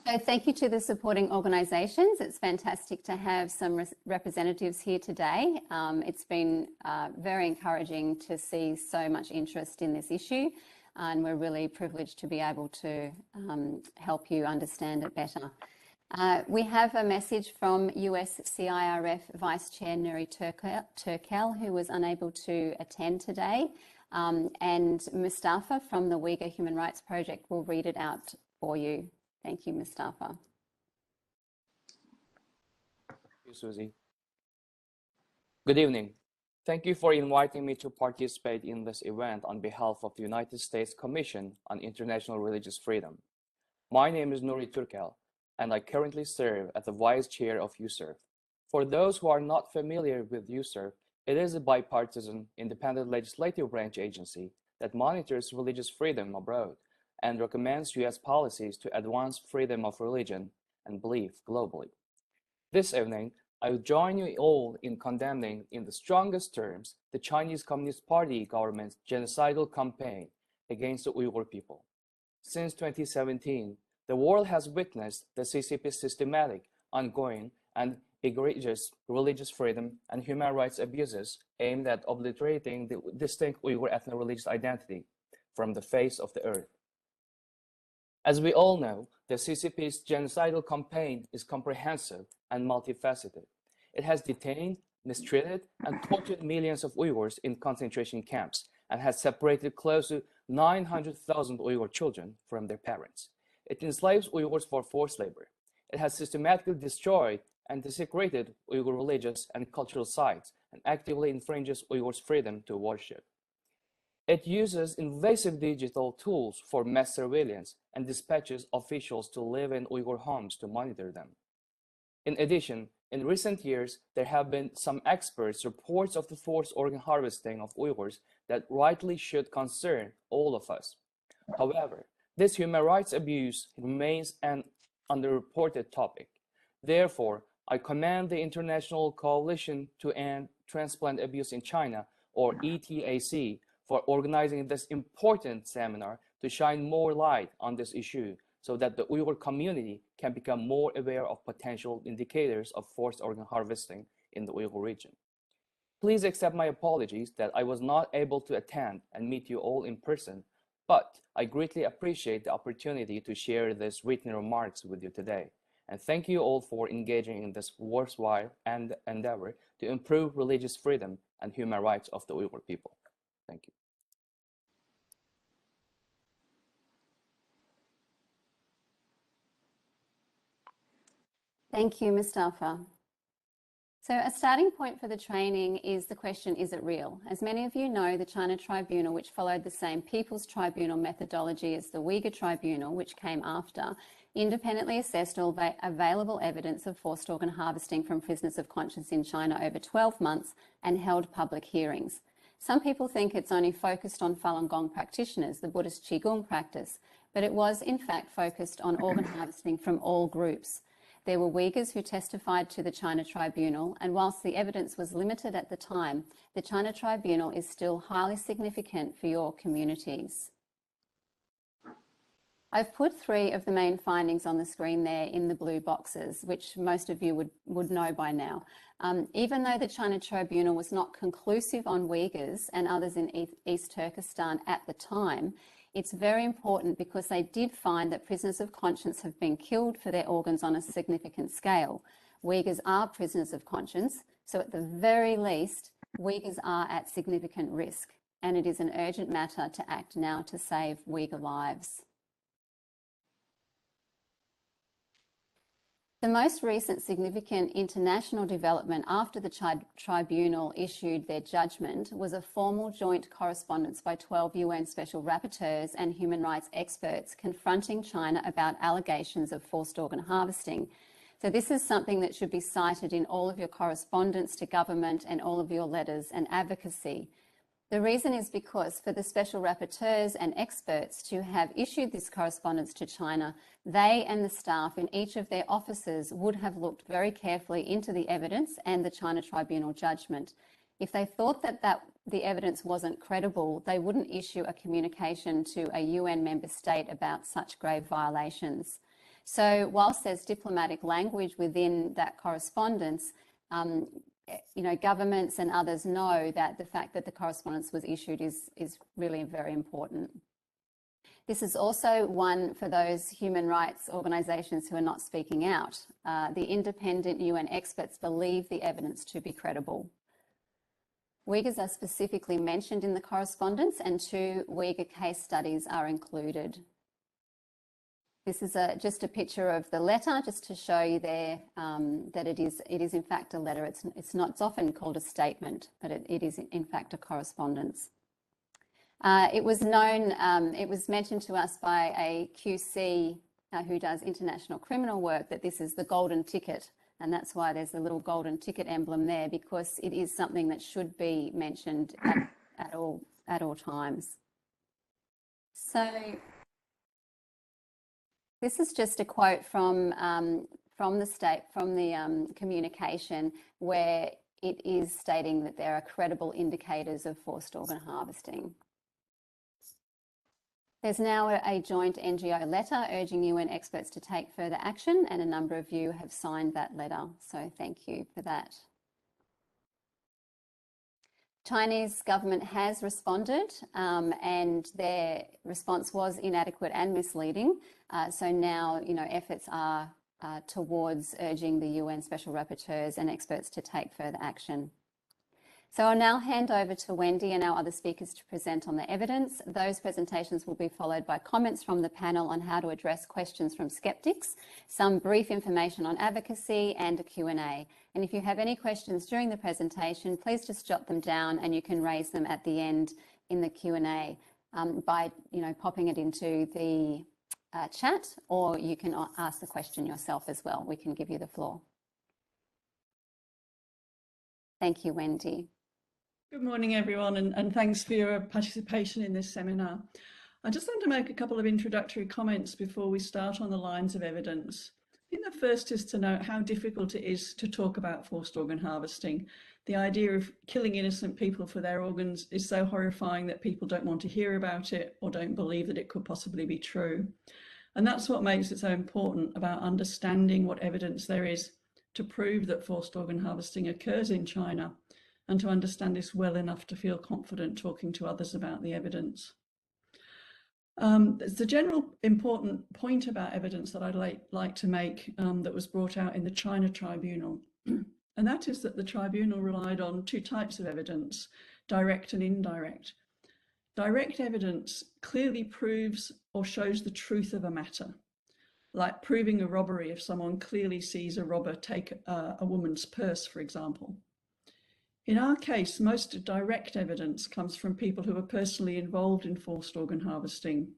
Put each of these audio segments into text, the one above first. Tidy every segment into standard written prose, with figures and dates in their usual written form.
So thank you to the supporting organisations. It's fantastic to have some representatives here today. It's been very encouraging to see so much interest in this issue, and we're really privileged to be able to help you understand it better. We have a message from US CIRF Vice Chair Nuri Turkel, who was unable to attend today, and Mustafa from the Uyghur Human Rights Project will read it out for you. Thank you, Mustafa. Thank you, Susie. Good evening. Thank you for inviting me to participate in this event on behalf of the United States Commission on International Religious Freedom. My name is Nuri Turkel, and I currently serve as the Vice Chair of USCIRF. For those who are not familiar with USCIRF, it is a bipartisan, independent legislative branch agency that monitors religious freedom abroad and recommends US policies to advance freedom of religion and belief globally. This evening, I will join you all in condemning in the strongest terms the Chinese Communist Party government's genocidal campaign against the Uyghur people. Since 2017, the world has witnessed the CCP's systematic, ongoing, and egregious religious freedom and human rights abuses aimed at obliterating the distinct Uyghur ethno-religious identity from the face of the earth. As we all know, the CCP's genocidal campaign is comprehensive and multifaceted. It has detained, mistreated, and tortured millions of Uyghurs in concentration camps and has separated close to 900,000 Uyghur children from their parents. It enslaves Uyghurs for forced labor. It has systematically destroyed and desecrated Uyghur religious and cultural sites and actively infringes Uyghurs' freedom to worship. It uses invasive digital tools for mass surveillance and dispatches officials to live in Uyghur homes to monitor them. In addition, in recent years, there have been some experts' reports of the forced organ harvesting of Uyghurs that rightly should concern all of us. However, this human rights abuse remains an underreported topic. Therefore, I commend the International Coalition to End Transplant Abuse in China, or ETAC, for organizing this important seminar to shine more light on this issue so that the Uyghur community can become more aware of potential indicators of forced organ harvesting in the Uyghur region. Please accept my apologies that I was not able to attend and meet you all in person, but I greatly appreciate the opportunity to share these written remarks with you today. And thank you all for engaging in this worthwhile endeavor to improve religious freedom and human rights of the Uyghur people. Thank you. Thank you, Mustafa. So a starting point for the training is the question, is it real? As many of you know, the China Tribunal, which followed the same People's Tribunal methodology as the Uyghur Tribunal, which came after, independently assessed all available evidence of forced organ harvesting from prisoners of conscience in China over 12 months and held public hearings. Some people think it's only focused on Falun Gong practitioners, the Buddhist Qigong practice, but it was in fact focused on organ harvesting from all groups. There were Uyghurs who testified to the China Tribunal, and whilst the evidence was limited at the time, the China Tribunal is still highly significant for your communities. I've put 3 of the main findings on the screen there in the blue boxes, which most of you would know by now. Even though the China Tribunal was not conclusive on Uyghurs and others in East Turkestan at the time, it's very important because they did find that prisoners of conscience have been killed for their organs on a significant scale. Uyghurs are prisoners of conscience, so at the very least, Uyghurs are at significant risk, and it is an urgent matter to act now to save Uyghur lives. The most recent significant international development after the Tribunal issued their judgment was a formal joint correspondence by 12 UN Special Rapporteurs and human rights experts confronting China about allegations of forced organ harvesting. So this is something that should be cited in all of your correspondence to government and all of your letters and advocacy. The reason is because for the special rapporteurs and experts to have issued this correspondence to China, they and the staff in each of their offices would have looked very carefully into the evidence and the China Tribunal judgment. If they thought that the evidence wasn't credible, they wouldn't issue a communication to a UN member state about such grave violations. So whilst there's diplomatic language within that correspondence, governments and others know that the fact that the correspondence was issued is really very important. This is also one for those human rights organisations who are not speaking out. The independent UN experts believe the evidence to be credible. Uyghurs are specifically mentioned in the correspondence, and 2 Uyghur case studies are included. This is just a picture of the letter, just to show you there that it is in fact a letter. It's often called a statement, but it is in fact a correspondence. It was mentioned to us by a QC who does international criminal work that this is the golden ticket, and that's why there's a little golden ticket emblem there, because it is something that should be mentioned at all times. So this is just a quote from the communication, where it is stating that there are credible indicators of forced organ harvesting. There's now a joint NGO letter urging UN experts to take further action, and a number of you have signed that letter, so thank you for that. Chinese government has responded, and their response was inadequate and misleading. So now, efforts are towards urging the UN special rapporteurs and experts to take further action. So I'll now hand over to Wendy and our other speakers to present on the evidence. Those presentations will be followed by comments from the panel on how to address questions from skeptics, some brief information on advocacy, and a Q&A. And if you have any questions during the presentation, please just jot them down, and you can raise them at the end in the Q&A by popping it into the chat, or you can ask the question yourself as well. We can give you the floor. Thank you, Wendy. Good morning, everyone, and thanks for your participation in this seminar. I just want to make a couple of introductory comments before we start on the lines of evidence. I think the first is to note how difficult it is to talk about forced organ harvesting. The idea of killing innocent people for their organs is so horrifying that people don't want to hear about it or don't believe that it could possibly be true. And that's what makes it so important about understanding what evidence there is to prove that forced organ harvesting occurs in China, and to understand this well enough to feel confident talking to others about the evidence. There's a general important point about evidence that I'd like to make that was brought out in the China Tribunal, and that is that the Tribunal relied on 2 types of evidence, direct and indirect. Direct evidence clearly proves or shows the truth of a matter, like proving a robbery if someone clearly sees a robber take a woman's purse, for example. In our case, most direct evidence comes from people who are personally involved in forced organ harvesting.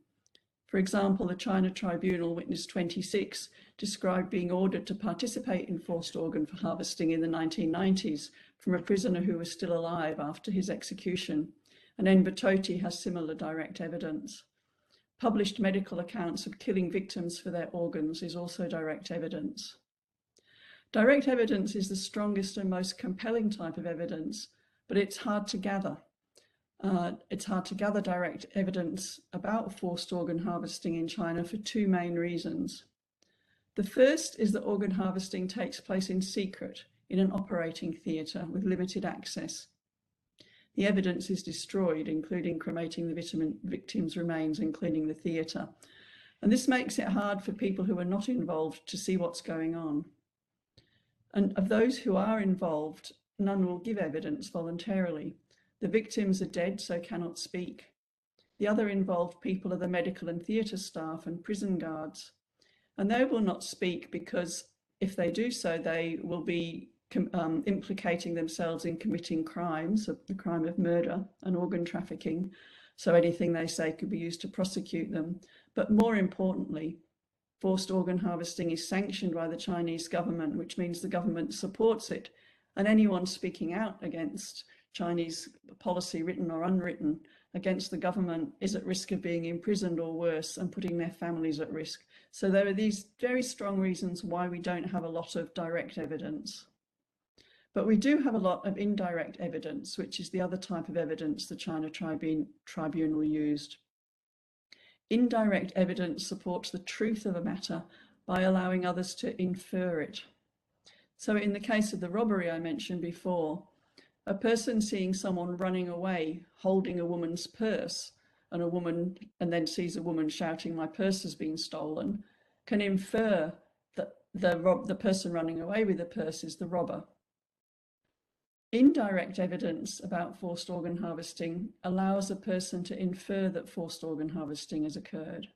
For example, the China Tribunal Witness 26 described being ordered to participate in forced organ harvesting in the 1990s from a prisoner who was still alive after his execution, and Enver Tohti has similar direct evidence. Published medical accounts of killing victims for their organs is also direct evidence. Direct evidence is the strongest and most compelling type of evidence, but it's hard to gather. It's hard to gather direct evidence about forced organ harvesting in China for 2 main reasons. The first is that organ harvesting takes place in secret in an operating theatre with limited access. The evidence is destroyed, including cremating the victims' remains and cleaning the theatre. And this makes it hard for people who are not involved to see what's going on. And of those who are involved, none will give evidence voluntarily. The victims are dead, so cannot speak. The other involved people are the medical and theatre staff and prison guards. And they will not speak because if they do so, they will be implicating themselves in committing crimes, the crime of murder and organ trafficking. So anything they say could be used to prosecute them. But more importantly, forced organ harvesting is sanctioned by the Chinese government, which means the government supports it. And anyone speaking out against Chinese policy, written or unwritten, against the government is at risk of being imprisoned or worse and putting their families at risk. So there are these very strong reasons why we don't have a lot of direct evidence. But we do have a lot of indirect evidence, which is the other type of evidence the China Tribunal used. Indirect evidence supports the truth of a matter by allowing others to infer it. So in the case of the robbery I mentioned before, a person seeing someone running away holding a woman's purse and then sees a woman shouting, "My purse has been stolen," can infer that the person running away with the purse is the robber. Indirect evidence about forced organ harvesting allows a person to infer that forced organ harvesting has occurred.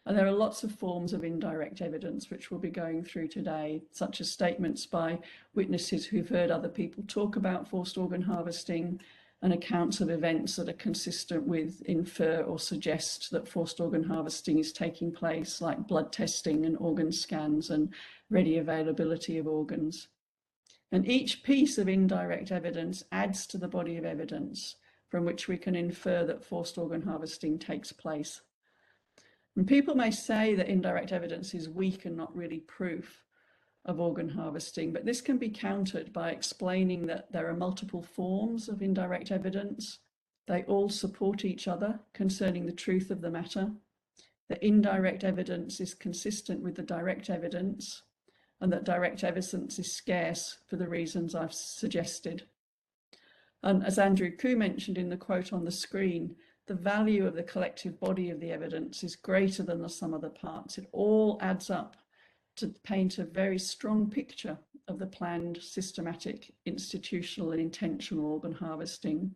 And there are lots of forms of indirect evidence which we'll be going through today, such as statements by witnesses who've heard other people talk about forced organ harvesting, and accounts of events that are consistent with, infer, or suggest that forced organ harvesting is taking place, like blood testing and organ scans and ready availability of organs. And each piece of indirect evidence adds to the body of evidence from which we can infer that forced organ harvesting takes place. And people may say that indirect evidence is weak and not really proof of organ harvesting, but this can be countered by explaining that there are multiple forms of indirect evidence. They all support each other concerning the truth of the matter. The indirect evidence is consistent with the direct evidence, and that direct evidence is scarce for the reasons I've suggested. And as Andrew Koo mentioned in the quote on the screen, the value of the collective body of the evidence is greater than the sum of the parts. It all adds up to paint a very strong picture of the planned, systematic, institutional and intentional organ harvesting.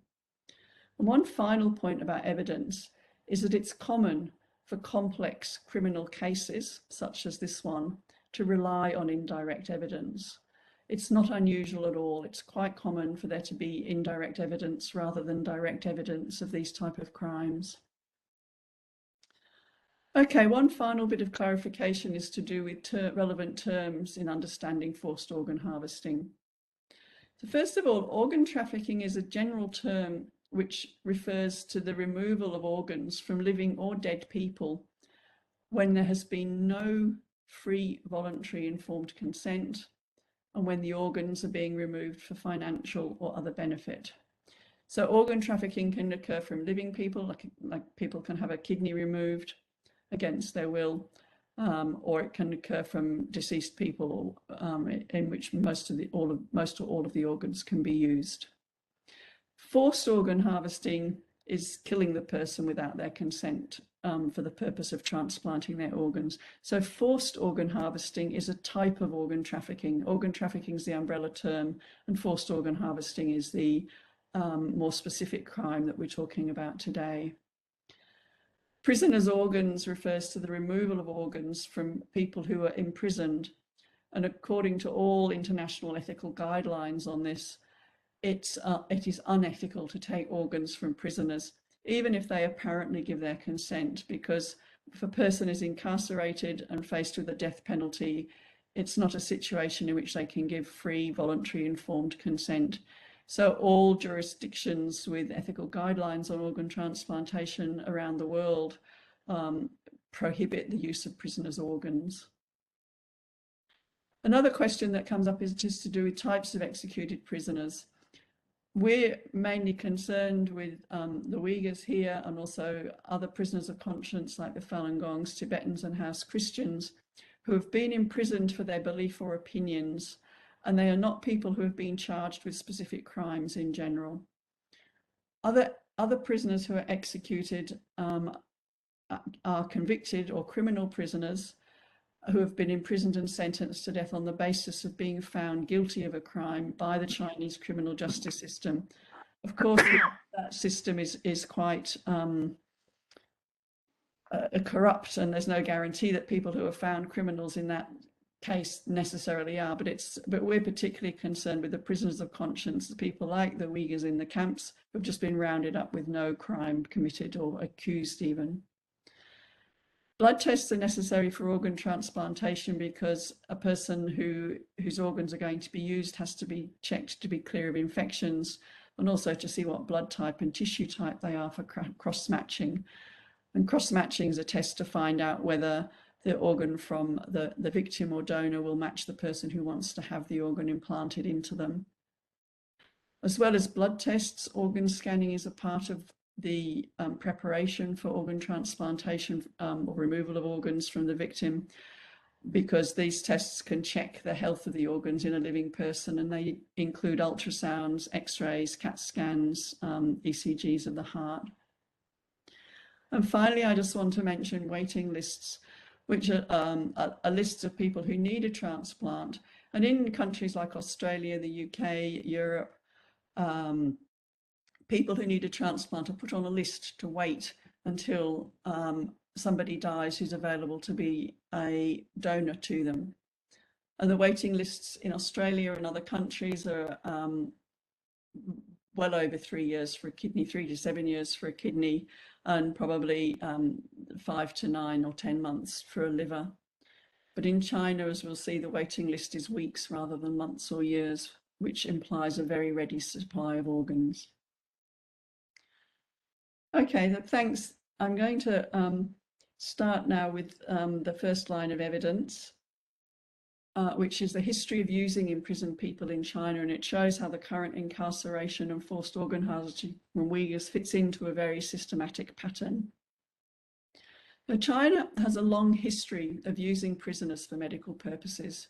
And one final point about evidence is that it's common for complex criminal cases, such as this one, to rely on indirect evidence. It's not unusual at all. It's quite common for there to be indirect evidence rather than direct evidence of these type of crimes. Okay, one final bit of clarification is to do with relevant terms in understanding forced organ harvesting. So first of all, organ trafficking is a general term which refers to the removal of organs from living or dead people when there has been no free, voluntary, informed consent, and when the organs are being removed for financial or other benefit. So organ trafficking can occur from living people, like people can have a kidney removed against their will, or it can occur from deceased people, in which most or all of the organs can be used. Forced organ harvesting is killing the person without their consent for the purpose of transplanting their organs. So forced organ harvesting is a type of organ trafficking. Organ trafficking is the umbrella term, and forced organ harvesting is the more specific crime that we're talking about today. Prisoners' organs refers to the removal of organs from people who are imprisoned. And according to all international ethical guidelines on this, it is unethical to take organs from prisoners, even if they apparently give their consent, because if a person is incarcerated and faced with a death penalty, it's not a situation in which they can give free, voluntary, informed consent. So all jurisdictions with ethical guidelines on organ transplantation around the world prohibit the use of prisoners' organs. Another question that comes up is just to do with types of executed prisoners. We're mainly concerned with the Uyghurs here, and also other prisoners of conscience like the Falun Gongs, Tibetans and House Christians, who have been imprisoned for their belief or opinions, and they are not people who have been charged with specific crimes in general. Other prisoners who are executed are convicted or criminal prisoners who have been imprisoned and sentenced to death on the basis of being found guilty of a crime by the Chinese criminal justice system. Of course, that system is quite corrupt, and there's no guarantee that people who are found criminals in that case necessarily are, but we're particularly concerned with the prisoners of conscience, the people like the Uyghurs in the camps who've just been rounded up with no crime committed or accused even. Blood tests are necessary for organ transplantation because a person whose organs are going to be used has to be checked to be clear of infections, and also to see what blood type and tissue type they are for cross-matching. And cross-matching is a test to find out whether the organ from the victim or donor will match the person who wants to have the organ implanted into them. As well as blood tests, organ scanning is a part of the preparation for organ transplantation or removal of organs from the victim. because these tests can check the health of the organs in a living person, and they include ultrasounds, x-rays, CAT scans, ECGs of the heart. And finally, I just want to mention waiting lists, which are lists of people who need a transplant. And in countries like Australia, the UK, Europe, people who need a transplant are put on a list to wait until somebody dies who's available to be a donor to them. And the waiting lists in Australia and other countries are well over 3 years for a kidney, 3 to 7 years for a kidney, and probably 5 to 9 or 10 months for a liver. But in China, as we'll see, the waiting list is weeks rather than months or years, which implies a very ready supply of organs. Okay, thanks. I'm going to start now with the first line of evidence, which is the history of using imprisoned people in China, and it shows how the current incarceration and forced organ harvesting from Uyghurs fits into a very systematic pattern. Now, China has a long history of using prisoners for medical purposes.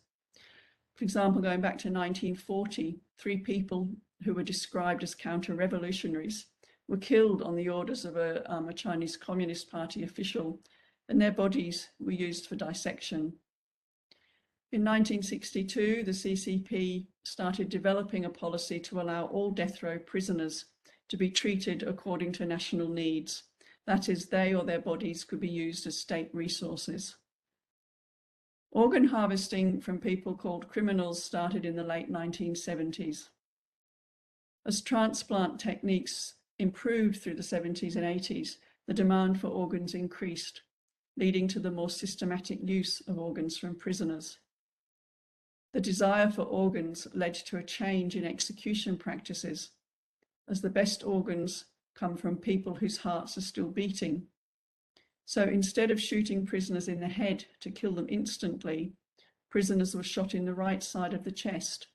For example, going back to 1940, 3 people who were described as counter-revolutionaries were killed on the orders of a Chinese Communist Party official, and their bodies were used for dissection. In 1962, the CCP started developing a policy to allow all death row prisoners to be treated according to national needs. That is, they or their bodies could be used as state resources. Organ harvesting from people called criminals started in the late 1970s. As transplant techniques improved through the 70s and 80s, the demand for organs increased, leading to the more systematic use of organs from prisoners. The desire for organs led to a change in execution practices, as the best organs come from people whose hearts are still beating. So instead of shooting prisoners in the head to kill them instantly, prisoners were shot in the right side of the chest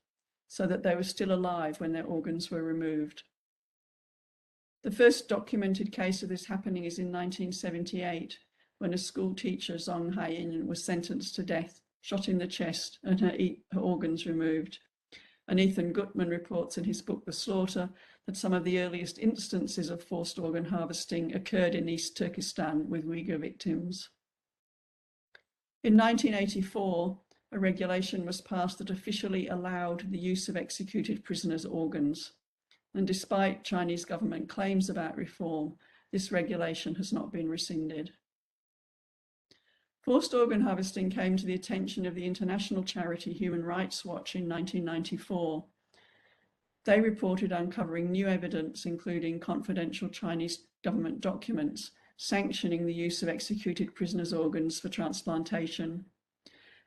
so that they were still alive when their organs were removed. The first documented case of this happening is in 1978, when a school teacher, Zhong Haiyin, was sentenced to death, shot in the chest, and her organs removed. And Ethan Gutman reports in his book, The Slaughter, that some of the earliest instances of forced organ harvesting occurred in East Turkistan with Uyghur victims. In 1984, a regulation was passed that officially allowed the use of executed prisoners' organs. And despite Chinese government claims about reform, this regulation has not been rescinded. Forced organ harvesting came to the attention of the international charity Human Rights Watch in 1994. They reported uncovering new evidence, including confidential Chinese government documents sanctioning the use of executed prisoners' organs for transplantation.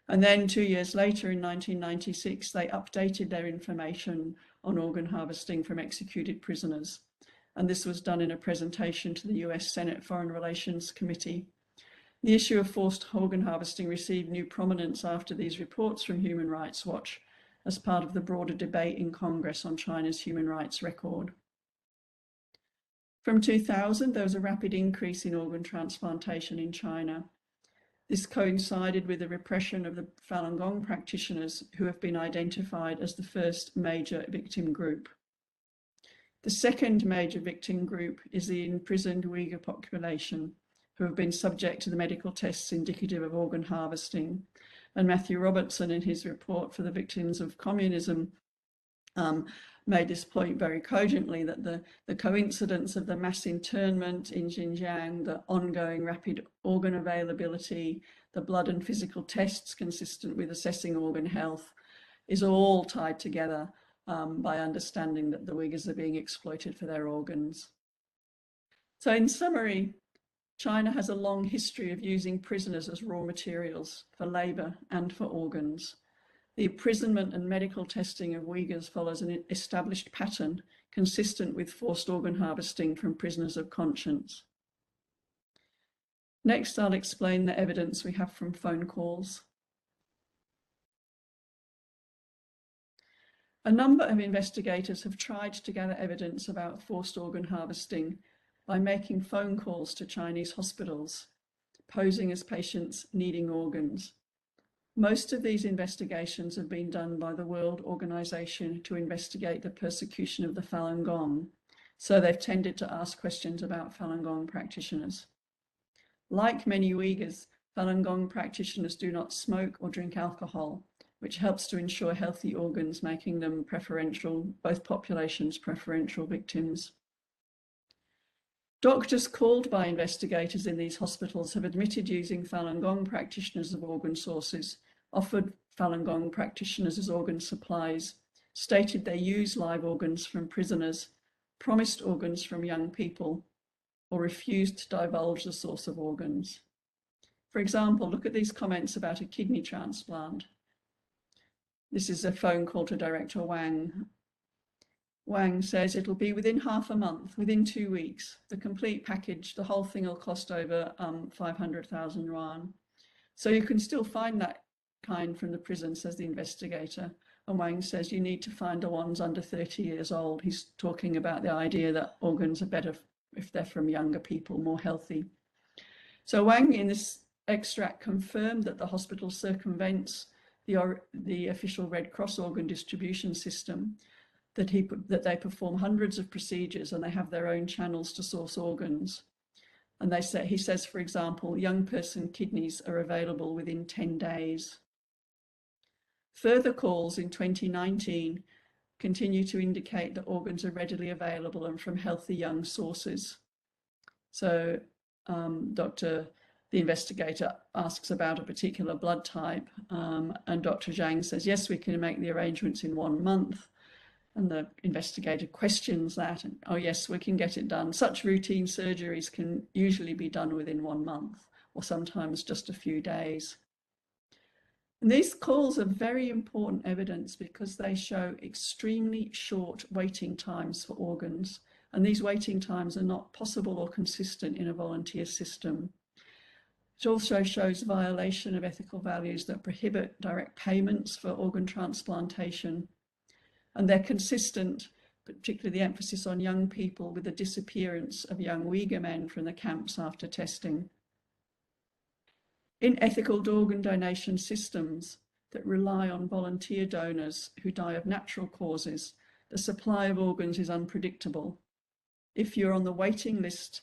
And then 2 years later, in 1996, they updated their information on organ harvesting from executed prisoners. And this was done in a presentation to the US Senate Foreign Relations Committee. The issue of forced organ harvesting received new prominence after these reports from Human Rights Watch as part of the broader debate in Congress on China's human rights record. From 2000, there was a rapid increase in organ transplantation in China. This coincided with the repression of the Falun Gong practitioners, who have been identified as the first major victim group. The second major victim group is the imprisoned Uyghur population, who have been subject to the medical tests indicative of organ harvesting. And Matthew Robertson, in his report for the victims of communism, made this point very cogently, that the coincidence of the mass internment in Xinjiang, the ongoing rapid organ availability, the blood and physical tests consistent with assessing organ health, is all tied together by understanding that the Uyghurs are being exploited for their organs. So in summary, China has a long history of using prisoners as raw materials for labour and for organs. The imprisonment and medical testing of Uyghurs follows an established pattern consistent with forced organ harvesting from prisoners of conscience. Next, I'll explain the evidence we have from phone calls. A number of investigators have tried to gather evidence about forced organ harvesting by making phone calls to Chinese hospitals, posing as patients needing organs. Most of these investigations have been done by the World Organization to investigate the persecution of the Falun Gong, so they've tended to ask questions about Falun Gong practitioners. Like many Uyghurs, Falun Gong practitioners do not smoke or drink alcohol, which helps to ensure healthy organs, making them both populations preferential victims. Doctors called by investigators in these hospitals have admitted using Falun Gong practitioners as organ sources, offered Falun Gong practitioners as organ supplies, stated they use live organs from prisoners, promised organs from young people, or refused to divulge the source of organs. For example, look at these comments about a kidney transplant. This is a phone call to Director Wang. Wang says it'll be within half a month, within 2 weeks. The complete package, the whole thing will cost over 500,000 yuan. So you can still find that kind from the prison, says the investigator. And Wang says you need to find the ones under 30 years old. He's talking about the idea that organs are better if they're from younger people, more healthy. So Wang in this extract confirmed that the hospital circumvents the official Red Cross organ distribution system, that they perform hundreds of procedures and they have their own channels to source organs. And he says, for example, young person kidneys are available within 10 days. Further calls in 2019 continue to indicate that organs are readily available and from healthy young sources. So the investigator asks about a particular blood type, and Dr. Zhang says, yes, we can make the arrangements in 1 month. And the investigator questions that, and oh yes, we can get it done. Such routine surgeries can usually be done within 1 month, or sometimes just a few days. And these calls are very important evidence because they show extremely short waiting times for organs. And these waiting times are not possible or consistent in a volunteer system. It also shows violation of ethical values that prohibit direct payments for organ transplantation. And they're consistent, particularly the emphasis on young people, with the disappearance of young Uyghur men from the camps after testing. In ethical organ donation systems that rely on volunteer donors who die of natural causes, the supply of organs is unpredictable. If you're on the waiting list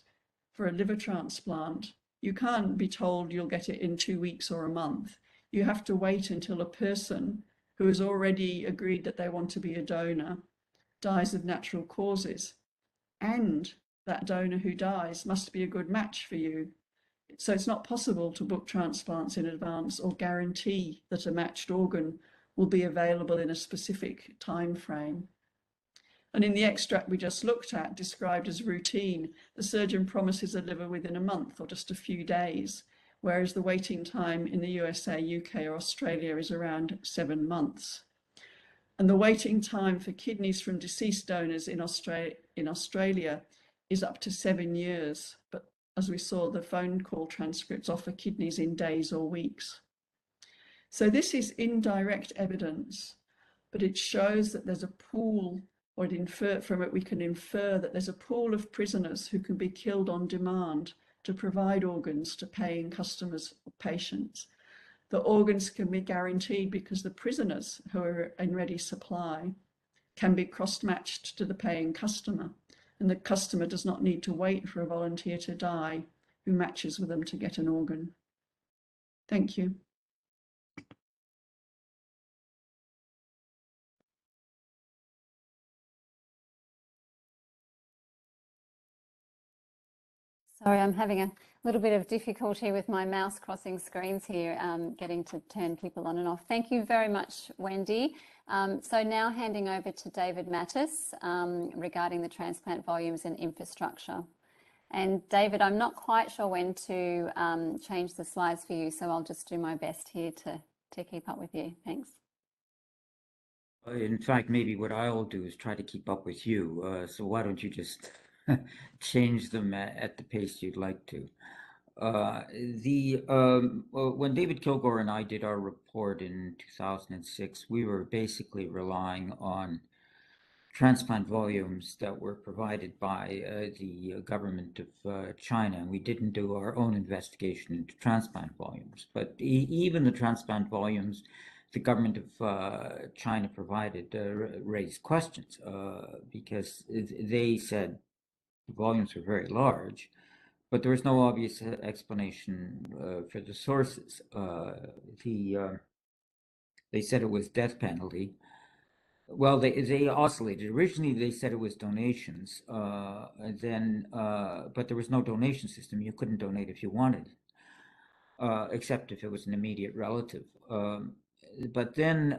for a liver transplant, you can't be told you'll get it in 2 weeks or a month. You have to wait until a person who has already agreed that they want to be a donor dies of natural causes. And that donor who dies must be a good match for you. So it's not possible to book transplants in advance or guarantee that a matched organ will be available in a specific time frame. And in the extract we just looked at, described as routine, the surgeon promises a liver within a month or just a few days, whereas the waiting time in the USA, UK or Australia is around 7 months. And the waiting time for kidneys from deceased donors in Australia is up to 7 years. But as we saw, the phone call transcripts offer kidneys in days or weeks. So this is indirect evidence, but it shows that there's a pool, or from it we can infer that there's a pool of prisoners who can be killed on demand to provide organs to paying customers or patients. The organs can be guaranteed because the prisoners who are in ready supply can be cross-matched to the paying customer, and the customer does not need to wait for a volunteer to die who matches with them to get an organ. Thank you. Sorry, I'm having a little bit of difficulty with my mouse crossing screens here, getting to turn people on and off. Thank you very much, Wendy. So now handing over to David Mattis regarding the transplant volumes and infrastructure. And David, I'm not quite sure when to change the slides for you, so I'll just do my best here to keep up with you. Thanks. In fact, maybe what I'll do is try to keep up with you. So why don't you just change them at the pace you'd like to. When David Kilgore and I did our report in 2006, we were basically relying on transplant volumes that were provided by the government of China. And we didn't do our own investigation into transplant volumes, but even the transplant volumes the government of China provided raised questions because they said the volumes were very large, but there was no obvious explanation for the sources. They said it was death penalty. Well, they oscillated. Originally, they said it was donations. But there was no donation system. You couldn't donate if you wanted, except if it was an immediate relative. But then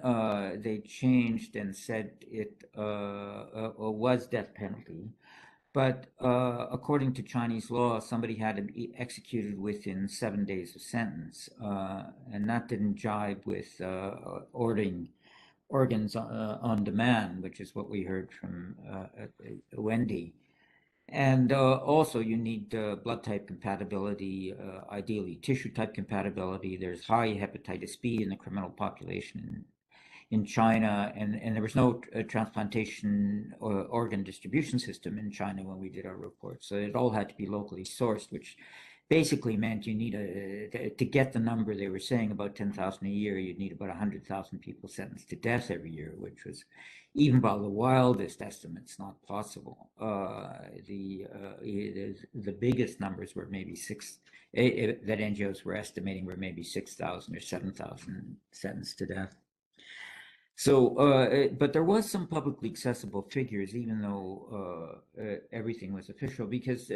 they changed and said it was death penalty. But according to Chinese law, somebody had to be executed within 7 days of sentence, and that didn't jibe with ordering organs on demand, which is what we heard from Wendy. And also you need blood type compatibility, ideally tissue type compatibility. There's high hepatitis B in the criminal population in China, and there was no transplantation or organ distribution system in China when we did our report. So it all had to be locally sourced, which basically meant you need to get the number they were saying, about 10,000 a year, you'd need about 100,000 people sentenced to death every year, which was, even by the wildest estimates, not possible. The biggest numbers were maybe that NGOs were estimating were maybe 6,000 or 7,000 sentenced to death. So, but there was some publicly accessible figures, even though everything was official, because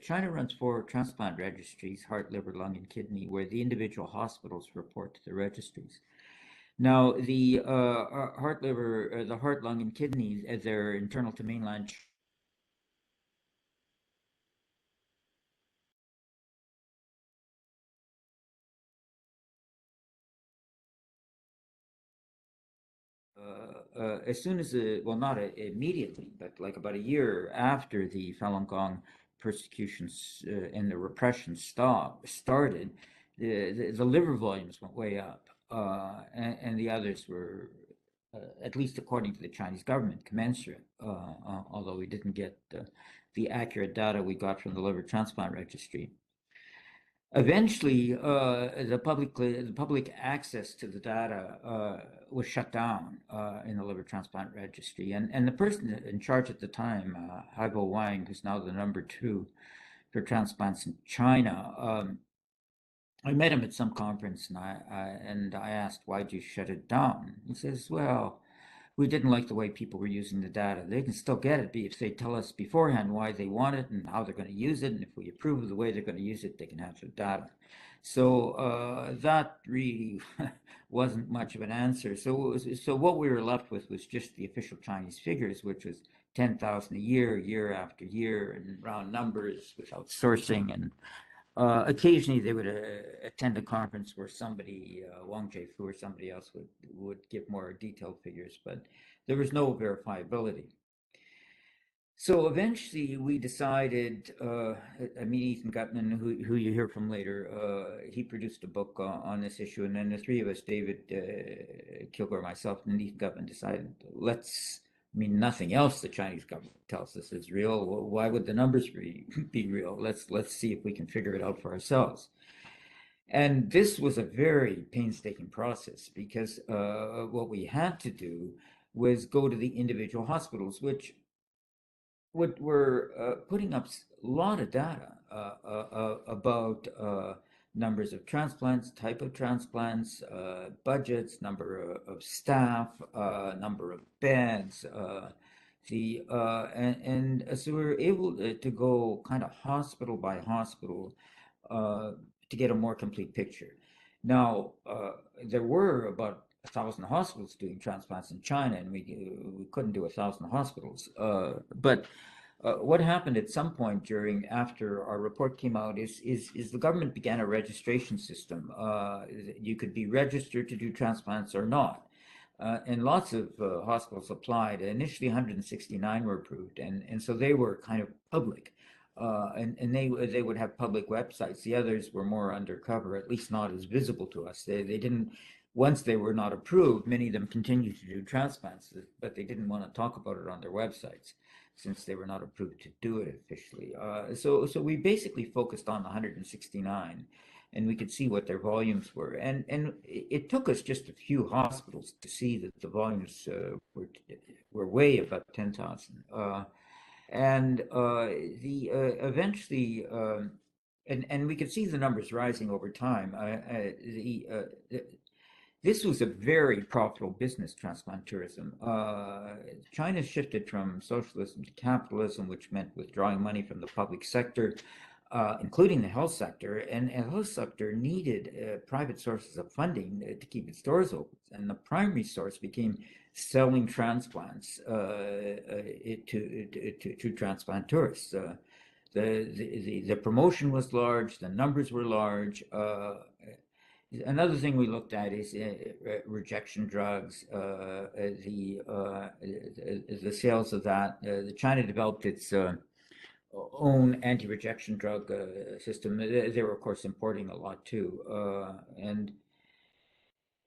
China runs 4 transplant registries: heart, liver, lung, and kidney, where the individual hospitals report to the registries. Now, the heart, liver, the heart, lung, and kidney, as they're internal to mainland as soon as well, not immediately, but like about a year after the Falun Gong persecutions and the repression started, the liver volumes went way up, and the others were, at least according to the Chinese government, commensurate, although we didn't get the accurate data we got from the liver transplant registry. Eventually, the public access to the data was shut down in the liver transplant registry, and the person in charge at the time, Haibo Wang, who's now the #2 for transplants in China, I met him at some conference, and I asked, "Why'd you shut it down?" He says, "Well, we didn't like the way people were using the data. They can still get it if they tell us beforehand why they want it and how they're going to use it. And if we approve of the way they're going to use it, they can have the data." So that really wasn't much of an answer. So what we were left with was just the official Chinese figures, which was 10,000 a year after year, and round numbers without sourcing. And occasionally they would attend a conference where somebody, Wang Jiefu or somebody else would give more detailed figures, but there was no verifiability. So eventually we decided, Ethan Gutman, who you hear from later, he produced a book on this issue, and then the 3 of us, David Kilgore, myself, and Ethan Gutman, decided, nothing else the Chinese government tells us is real. Why would the numbers be real? Let's see if we can figure it out for ourselves. And this was a very painstaking process, because what we had to do was go to the individual hospitals, which were putting up a lot of data about numbers of transplants, type of transplants, budgets, number of staff, number of beds, and so we were able to go kind of hospital by hospital to get a more complete picture. Now, there were about 1,000 hospitals doing transplants in China, and we couldn't do 1,000 hospitals. But what happened at some point after our report came out is the government began a registration system. You could be registered to do transplants or not. And lots of hospitals applied. Initially, 169 were approved, and so they were kind of public. And they would have public websites. The others were more undercover, at least not as visible to us. They didn't once they were not approved, many of them continued to do transplants, but they didn't want to talk about it on their websites since they were not approved to do it officially. So we basically focused on the 169, and we could see what their volumes were. And it took us just a few hospitals to see that the volumes were way above 10,000. Eventually, and we could see the numbers rising over time. This was a very profitable business, transplant tourism. China shifted from socialism to capitalism, which meant withdrawing money from the public sector, including the health sector. And the health sector needed private sources of funding to keep its doors open. And the primary source became selling transplants to transplant tourists. The promotion was large, the numbers were large. Another thing we looked at is rejection drugs, the sales of that. China developed its own anti-rejection drug system. They were, of course, importing a lot too. And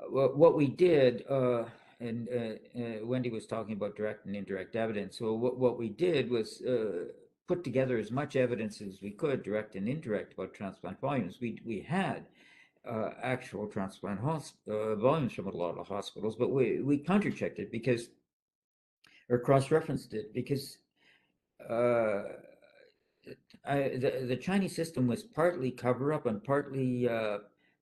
what we did, and Wendy was talking about direct and indirect evidence. So what we did was put together as much evidence as we could, direct and indirect, about transplant volumes. We had actual transplant volumes from a lot of hospitals, but we counter-checked it because, or cross-referenced it because the Chinese system was partly cover-up and partly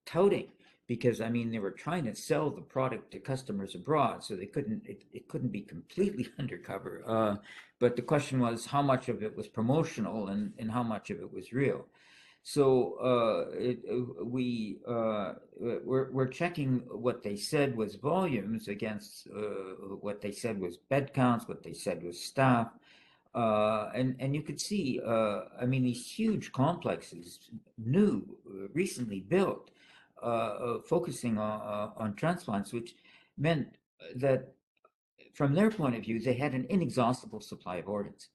touting, because I mean they were trying to sell the product to customers abroad, so they it couldn't be completely undercover. But the question was how much of it was promotional and how much of it was real. So we're checking what they said was volumes against what they said was bed counts, what they said was staff, and you could see, I mean, these huge complexes, new, recently built, focusing on transplants, which meant that from their point of view, they had an inexhaustible supply of organs.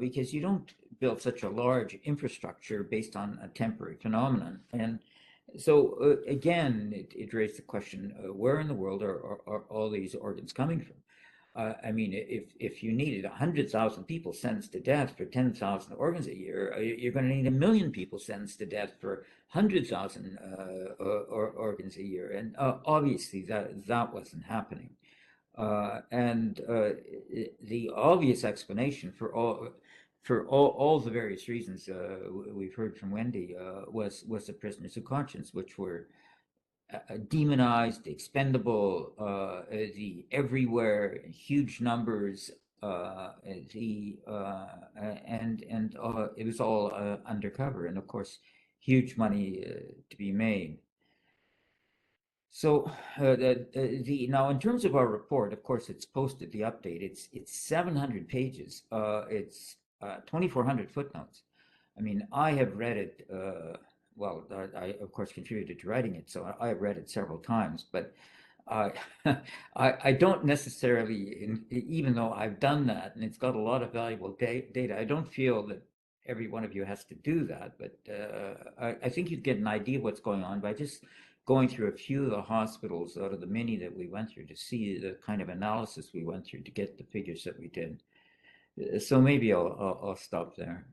Because you don't build such a large infrastructure based on a temporary phenomenon. And so again, it raised the question, where in the world are all these organs coming from? I mean, if you needed 100,000 people sentenced to death for 10,000 organs a year, you're going to need 1 million people sentenced to death for 100,000 organs a year. And obviously that wasn't happening. The obvious explanation for all the various reasons we've heard from Wendy was the prisoners of conscience, which were demonized, expendable, everywhere, huge numbers, and it was all undercover, and of course, huge money to be made. So now in terms of our report, of course, it's posted, the update. It's 700 pages. It's 2,400 footnotes. I mean, I have read it. Well, I of course contributed to writing it, so I have read it several times. But I don't necessarily, even though I've done that, and it's got a lot of valuable data, I don't feel that every one of you has to do that. But I think you'd get an idea of what's going on by just going through a few of the hospitals out of the many that we went through to see the kind of analysis we went through to get the figures that we did. So maybe I'll stop there.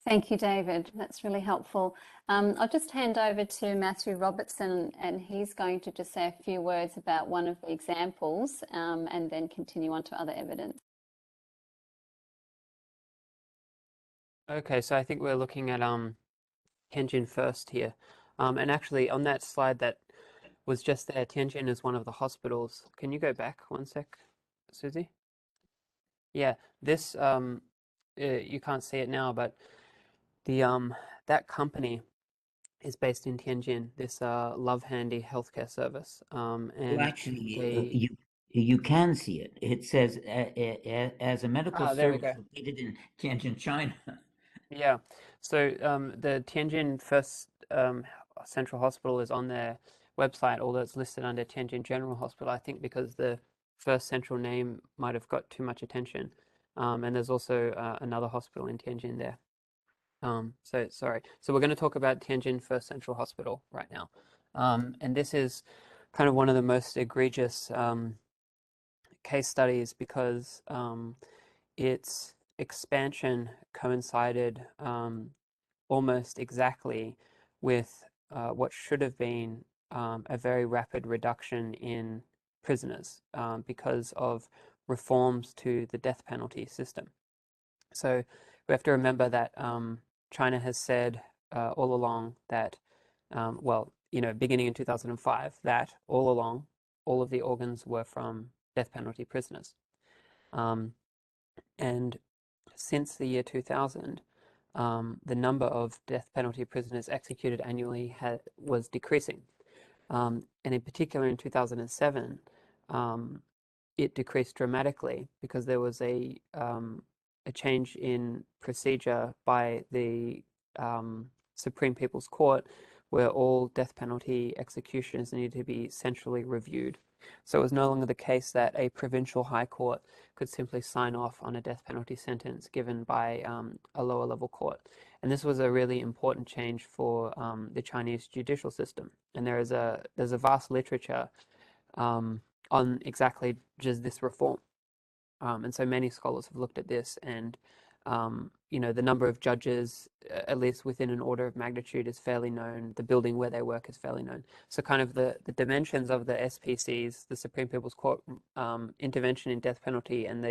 Thank you, David. That's really helpful. I'll just hand over to Matthew Robertson, and he's going to just say a few words about one of the examples and then continue on to other evidence. Okay, so I think we're looking at Tianjin first here. And actually on that slide that was just there, Tianjin is one of the hospitals. Can you go back one sec, Susie? Yeah, this, you can't see it now, but the that company is based in Tianjin, this Love Handy healthcare service. And well, actually, you can see it. It says as a medical service located in Tianjin, China. Yeah, so the Tianjin First Central Hospital is on their website, although it's listed under Tianjin General Hospital, I think because the First Central name might have got too much attention. And there's also another hospital in Tianjin there. So we're going to talk about Tianjin First Central Hospital right now. And this is kind of one of the most egregious case studies because its expansion coincided almost exactly with what should have been a very rapid reduction in prisoners because of reforms to the death penalty system. So we have to remember that China has said all along that, beginning in 2005, that all along, all of the organs were from death penalty prisoners. And since the year 2000, the number of death penalty prisoners executed annually was decreasing. And in particular, in 2007, it decreased dramatically because there was a change in procedure by the Supreme People's Court where all death penalty executions needed to be centrally reviewed. So it was no longer the case that a provincial high court could simply sign off on a death penalty sentence given by a lower level court. And this was a really important change for the Chinese judicial system. And there's a vast literature on exactly just this reform. And so many scholars have looked at this, and the number of judges, at least within an order of magnitude, is fairly known. The building where they work is fairly known. So kind of the dimensions of the SPCs, the Supreme People's Court intervention in death penalty, and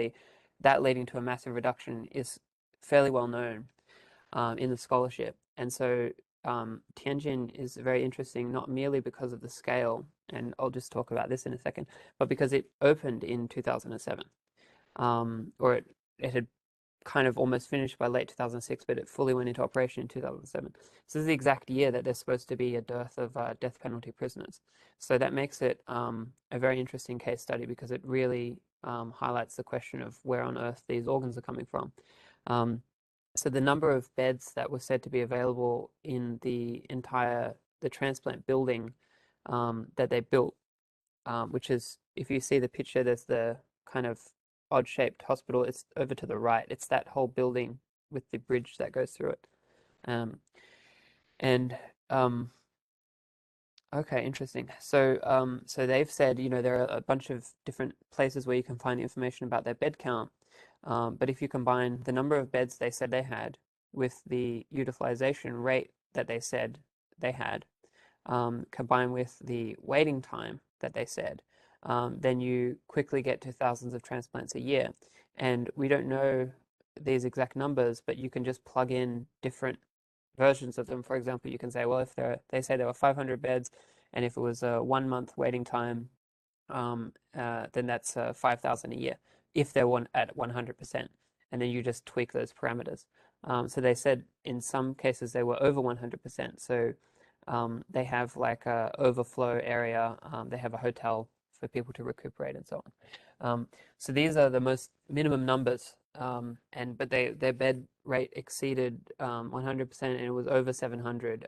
that leading to a massive reduction is fairly well known in the scholarship. And so Tianjin is very interesting, not merely because of the scale, and I'll just talk about this in a second, but because it opened in 2007. Or it had kind of almost finished by late 2006, but it fully went into operation in 2007. So this is the exact year that there's supposed to be a dearth of death penalty prisoners. So that makes it a very interesting case study because it really highlights the question of where on earth these organs are coming from. So the number of beds that were said to be available in the transplant building that they built, which is, if you see the picture, there's the kind of odd-shaped hospital. It's over to the right. It's that whole building with the bridge that goes through it. Okay, interesting. So they've said, there are a bunch of different places where you can find information about their bed count. But if you combine the number of beds they said they had with the utilization rate that they said they had, combined with the waiting time that they said, then you quickly get to thousands of transplants a year. And we don't know these exact numbers, but you can just plug in different versions of them. For example, you can say, well, if they say there were 500 beds, and if it was a 1 month waiting time, then that's 5,000 a year, if they're at 100%. And then you just tweak those parameters. So they said in some cases they were over 100%. So they have like a overflow area. They have a hotel for people to recuperate and so on. So these are the most minimum numbers, but their bed rate exceeded 100%, and it was over 700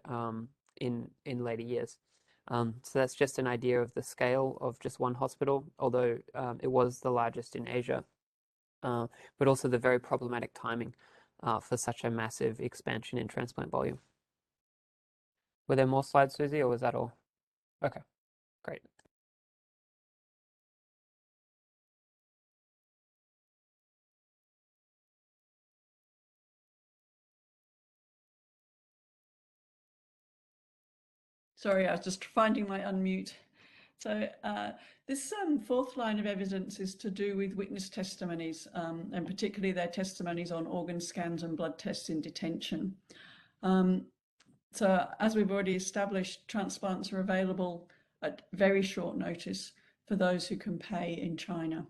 in later years. So that's just an idea of the scale of just one hospital, although it was the largest in Asia, but also the very problematic timing for such a massive expansion in transplant volume. Were there more slides, Susie, or was that all? Okay, great. Sorry, I was just finding my unmute. So this fourth line of evidence is to do with witness testimonies, and particularly their testimonies on organ scans and blood tests in detention. So as we've already established, transplants are available at very short notice for those who can pay in China.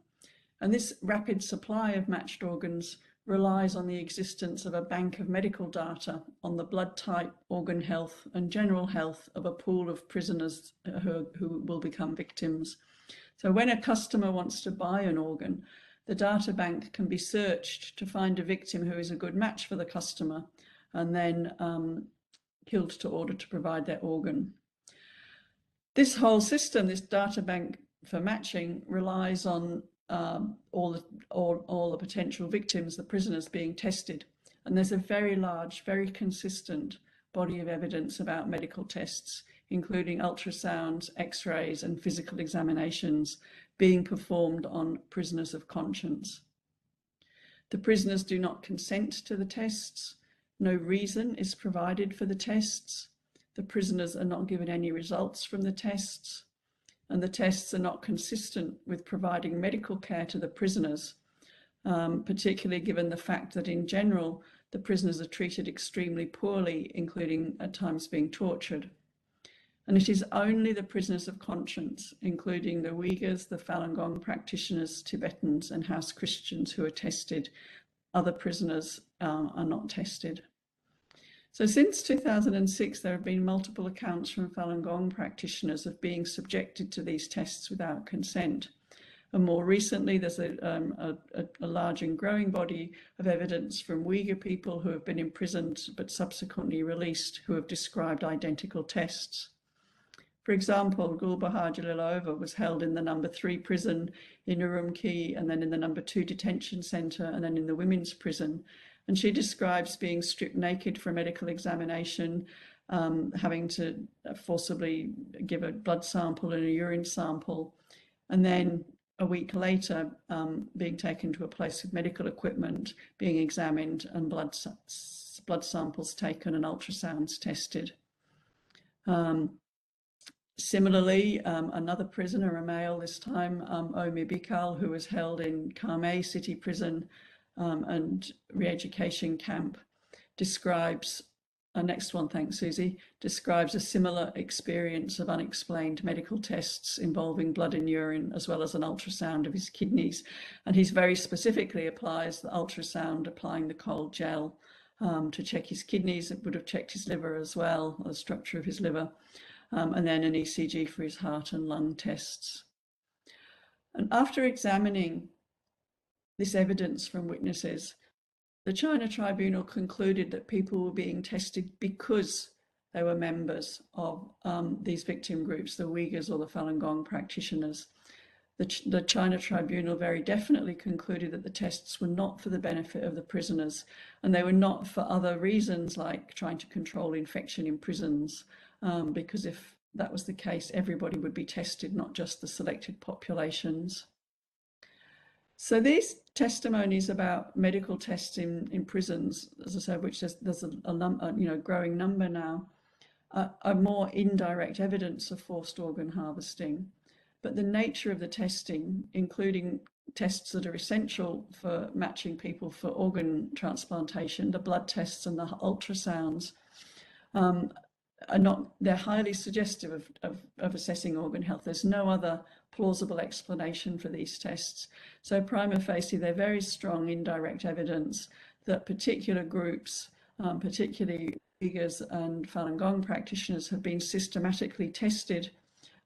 And this rapid supply of matched organs relies on the existence of a bank of medical data on the blood type, organ health, and general health of a pool of prisoners who will become victims. So when a customer wants to buy an organ, the data bank can be searched to find a victim who is a good match for the customer, and then killed to order to provide their organ. This whole system, this data bank for matching, relies on all the potential victims, the prisoners, being tested. And there's a very large, very consistent body of evidence about medical tests, including ultrasounds, x-rays, and physical examinations being performed on prisoners of conscience. The prisoners do not consent to the tests. No reason is provided for the tests. The prisoners are not given any results from the tests, and the tests are not consistent with providing medical care to the prisoners, particularly given the fact that in general, the prisoners are treated extremely poorly, including at times being tortured. And it is only the prisoners of conscience, including the Uyghurs, the Falun Gong practitioners, Tibetans, and house Christians who are tested. Other prisoners are not tested. So since 2006, there have been multiple accounts from Falun Gong practitioners of being subjected to these tests without consent. And more recently, there's a large and growing body of evidence from Uyghur people who have been imprisoned but subsequently released, who have described identical tests. For example, Gulbahar Jalilova was held in the number 3 prison in Urumqi, and then in the number 2 detention center, and then in the women's prison. And she describes being stripped naked for a medical examination, having to forcibly give a blood sample and a urine sample, and then a week later being taken to a place with medical equipment, being examined, and blood samples taken and ultrasounds tested. Similarly, another prisoner, a male this time, Omi Bikal, who was held in Karmay City Prison and re-education camp, describes, next one, thanks Susie, describes a similar experience of unexplained medical tests involving blood and urine, as well as an ultrasound of his kidneys. And he very specifically applies the ultrasound, applying the cold gel to check his kidneys. It would have checked his liver as well, the structure of his liver. And then an ECG for his heart and lung tests. And after examining this evidence from witnesses, the China Tribunal concluded that people were being tested because they were members of these victim groups, the Uyghurs or the Falun Gong practitioners. The China Tribunal very definitely concluded that the tests were not for the benefit of the prisoners, and they were not for other reasons like trying to control infection in prisons, because if that was the case, everybody would be tested, not just the selected populations. So these testimonies about medical tests in prisons, as I said, which there's a growing number now, are more indirect evidence of forced organ harvesting. But the nature of the testing, including tests that are essential for matching people for organ transplantation, the blood tests and the ultrasounds, they're highly suggestive of assessing organ health. There's no other plausible explanation for these tests. So prima facie, they're very strong indirect evidence that particular groups, particularly Uyghurs and Falun Gong practitioners, have been systematically tested,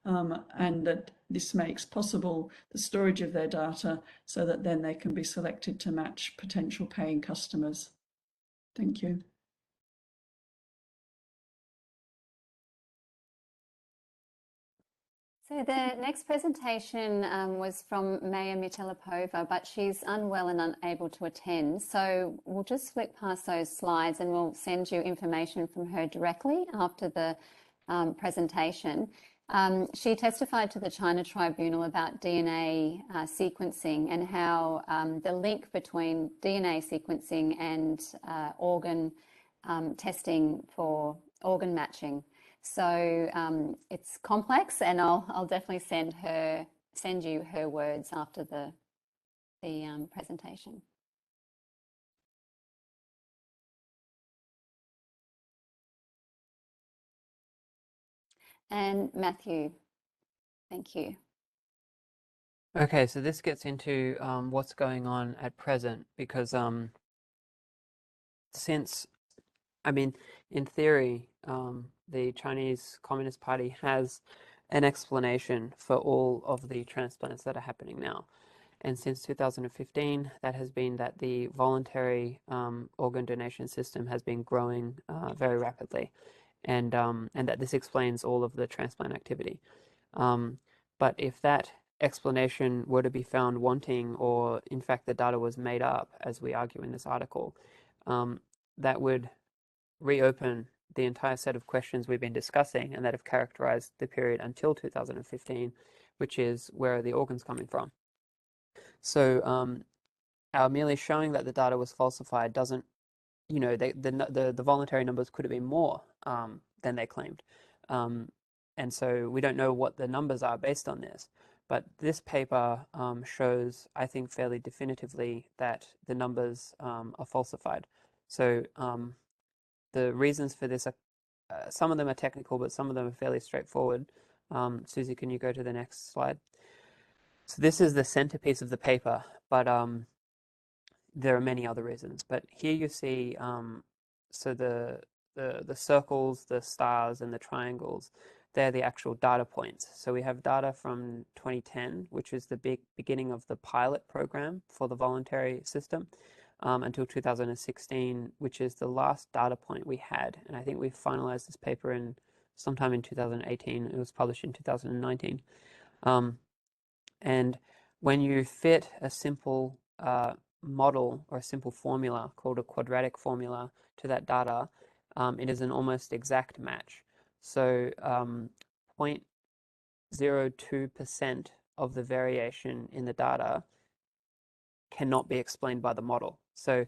and that this makes possible the storage of their data so that then they can be selected to match potential paying customers. Thank you. So the next presentation was from Maya Mitelapova, but she's unwell and unable to attend. So we'll just flick past those slides and we'll send you information from her directly after the presentation. She testified to the China Tribunal about DNA sequencing and how the link between DNA sequencing and organ testing for organ matching. So it's complex, and I'll definitely send you her words after the presentation. And Matthew, thank you. Okay, so this gets into what's going on at present, because in theory, the Chinese Communist Party has an explanation for all of the transplants that are happening now. And since 2015, that has been that the voluntary organ donation system has been growing very rapidly, and that this explains all of the transplant activity. But if that explanation were to be found wanting, or in fact the data was made up, as we argue in this article, that would reopen the entire set of questions we've been discussing and that have characterized the period until 2015, which is where are the organs coming from? So our merely showing that the data was falsified doesn't, you know, the voluntary numbers could have been more than they claimed. And so we don't know what the numbers are based on this. But this paper shows, I think, fairly definitively that the numbers are falsified. So the reasons for this are, some of them are technical, but some of them are fairly straightforward. Susie, can you go to the next slide? So this is the centerpiece of the paper, but there are many other reasons. But here you see, so the circles, the stars, and the triangles, they're the actual data points. So we have data from 2010, which is the beginning of the pilot program for the voluntary system, until 2016, which is the last data point we had. And I think we finalized this paper in sometime in 2018. It was published in 2019. And when you fit a simple model or a simple formula called a quadratic formula to that data, it is an almost exact match. So 0.02% of the variation in the data cannot be explained by the model. So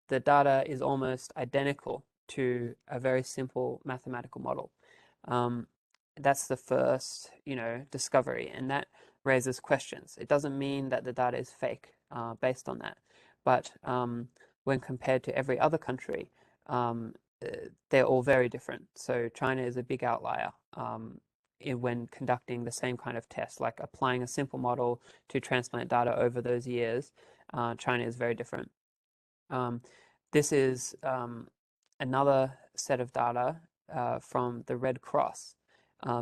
the data is almost identical to a very simple mathematical model. That's the first, discovery, and that raises questions. It doesn't mean that the data is fake based on that, but when compared to every other country, they're all very different. So China is a big outlier when conducting the same kind of test, like applying a simple model to transplant data over those years. China is very different. This is another set of data from the Red Cross,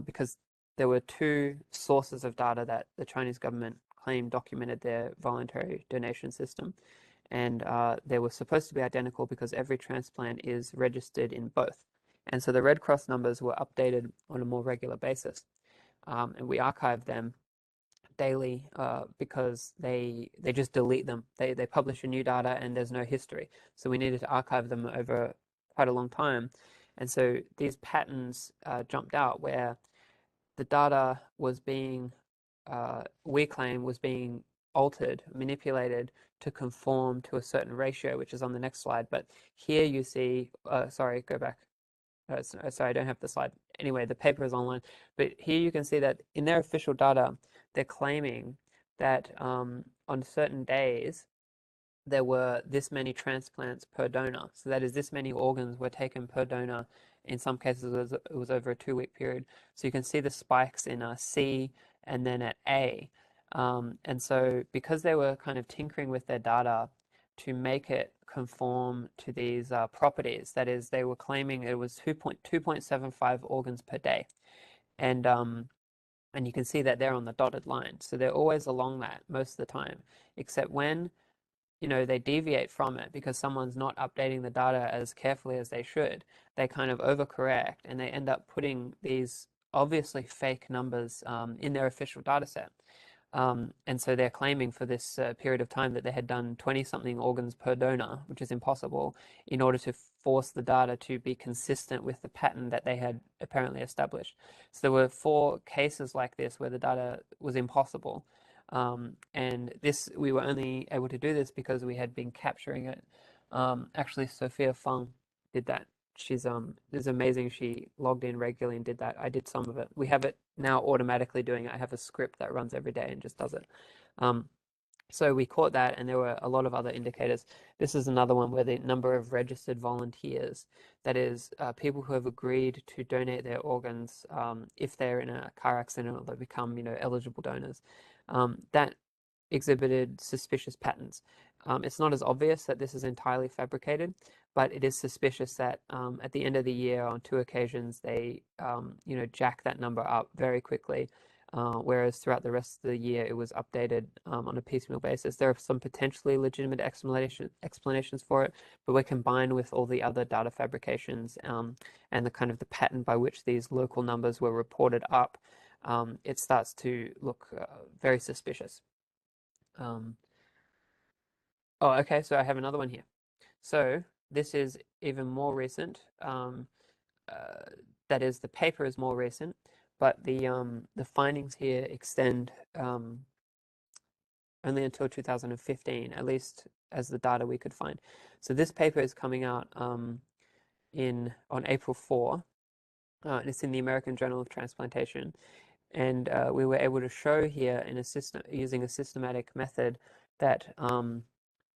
because there were two sources of data that the Chinese government claimed documented their voluntary donation system. And they were supposed to be identical because every transplant is registered in both. And so the Red Cross numbers were updated on a more regular basis. And we archive them daily because they just delete them. They publish a new data and there's no history. So we needed to archive them over quite a long time. And so these patterns jumped out where the data was being, we claim, was being altered, manipulated to conform to a certain ratio, which is on the next slide. But here you see, sorry, go back. Sorry, I don't have the slide. Anyway, the paper is online. But here you can see that in their official data, they're claiming that on certain days, there were this many transplants per donor. So that is, this many organs were taken per donor. In some cases, it was over a 2-week period. So you can see the spikes in C and then at A. And so because they were kind of tinkering with their data to make it conform to these properties, that is, they were claiming it was 2.75 organs per day. And you can see that they're on the dotted line. So they're always along that most of the time, except when they deviate from it because someone's not updating the data as carefully as they should, they kind of overcorrect and they end up putting these obviously fake numbers in their official data set. And so they're claiming for this period of time that they had done 20-something organs per donor, which is impossible, in order to force the data to be consistent with the pattern that they had apparently established. So there were 4 cases like this where the data was impossible. And we were only able to do this because we had been capturing it. Actually, Sophia Fung did that. She's amazing. She logged in regularly and did that. I did some of it. We have it now automatically doing it. I have a script that runs every day and just does it. So we caught that, and there were a lot of other indicators. This is another one where the number of registered volunteers, that is, people who have agreed to donate their organs if they're in a car accident or they become, eligible donors, that exhibited suspicious patterns. It's not as obvious that this is entirely fabricated, but it is suspicious that at the end of the year, on 2 occasions, they, jack that number up very quickly, whereas throughout the rest of the year, it was updated on a piecemeal basis. There are some potentially legitimate explanations for it, but when combined with all the other data fabrications and the kind of the pattern by which these local numbers were reported up, it starts to look very suspicious. Oh, okay, so I have another one here. So this is even more recent. That is, the paper is more recent, but the findings here extend only until 2015, at least as the data we could find. So this paper is coming out on April 4. And it's in the American Journal of Transplantation. And we were able to show here in using a systematic method that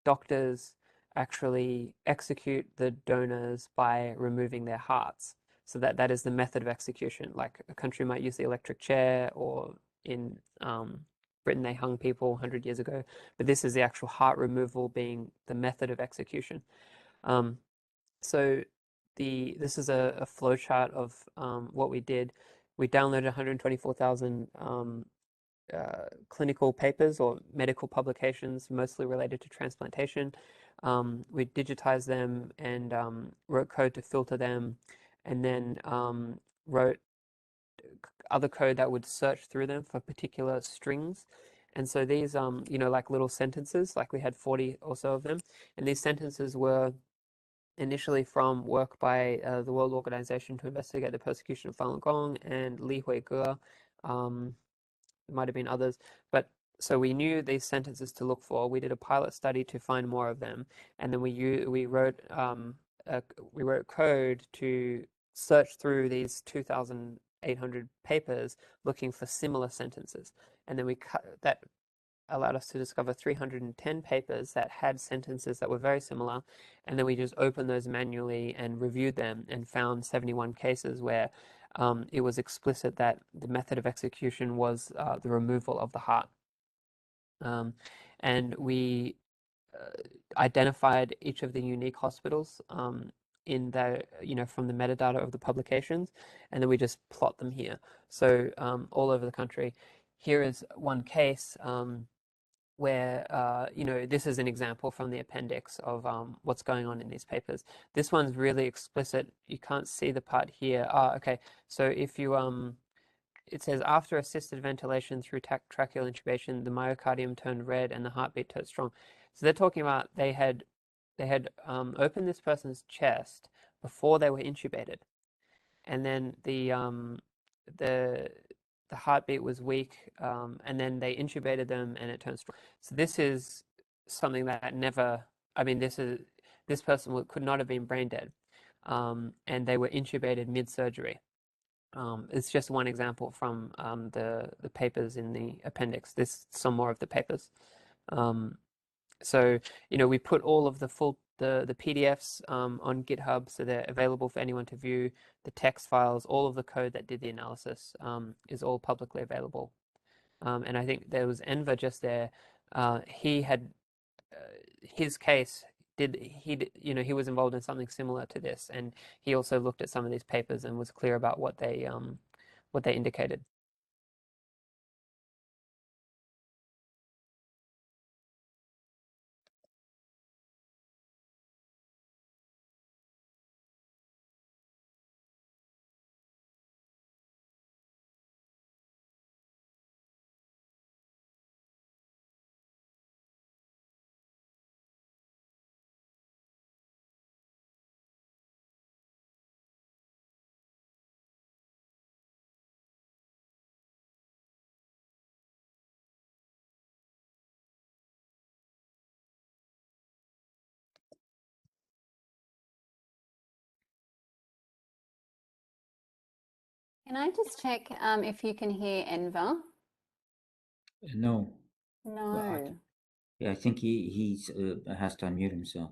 doctors actually execute the donors by removing their hearts. So that is the method of execution. Like a country might use the electric chair, or in Britain they hung people 100 years ago. But this is the actual heart removal being the method of execution. So this is a flowchart of what we did. We downloaded 124,000 clinical papers or medical publications, mostly related to transplantation. We digitized them and wrote code to filter them, and then wrote other code that would search through them for particular strings. And so these, like little sentences, like we had 40 or so of them, and these sentences were initially from work by the World Organization to Investigate the Persecution of Falun Gong and Li Huige. There might have been others, but so we knew these sentences to look for. We did a pilot study to find more of them, and then we wrote code to search through these 2,800 papers looking for similar sentences, and then that allowed us to discover 310 papers that had sentences that were very similar, and then we just opened those manually and reviewed them and found 71 cases where it was explicit that the method of execution was the removal of the heart. And we identified each of the unique hospitals in the, from the metadata of the publications, and then we just plot them here. So all over the country. Here is one case where, this is an example from the appendix of what's going on in these papers. This one's really explicit. You can't see the part here. Okay. So if you, it says after assisted ventilation through tracheal intubation, the myocardium turned red and the heartbeat turned strong. So they're talking about they had opened this person's chest before they were intubated, and then the heartbeat was weak, and then they intubated them and it turned strong. So this is something that never, this person could not have been brain dead, and they were intubated mid-surgery. It's just one example from the papers in the appendix. There's some more of the papers. So, we put all of the PDFs on GitHub, so they're available for anyone to view. The text files, all of the code that did the analysis is all publicly available. And I think there was Enver just there. He had his case. He was involved in something similar to this, and he also looked at some of these papers and was clear about what they indicated. Can I just check if you can hear Enver? No. No. Yeah, I think he has to unmute himself.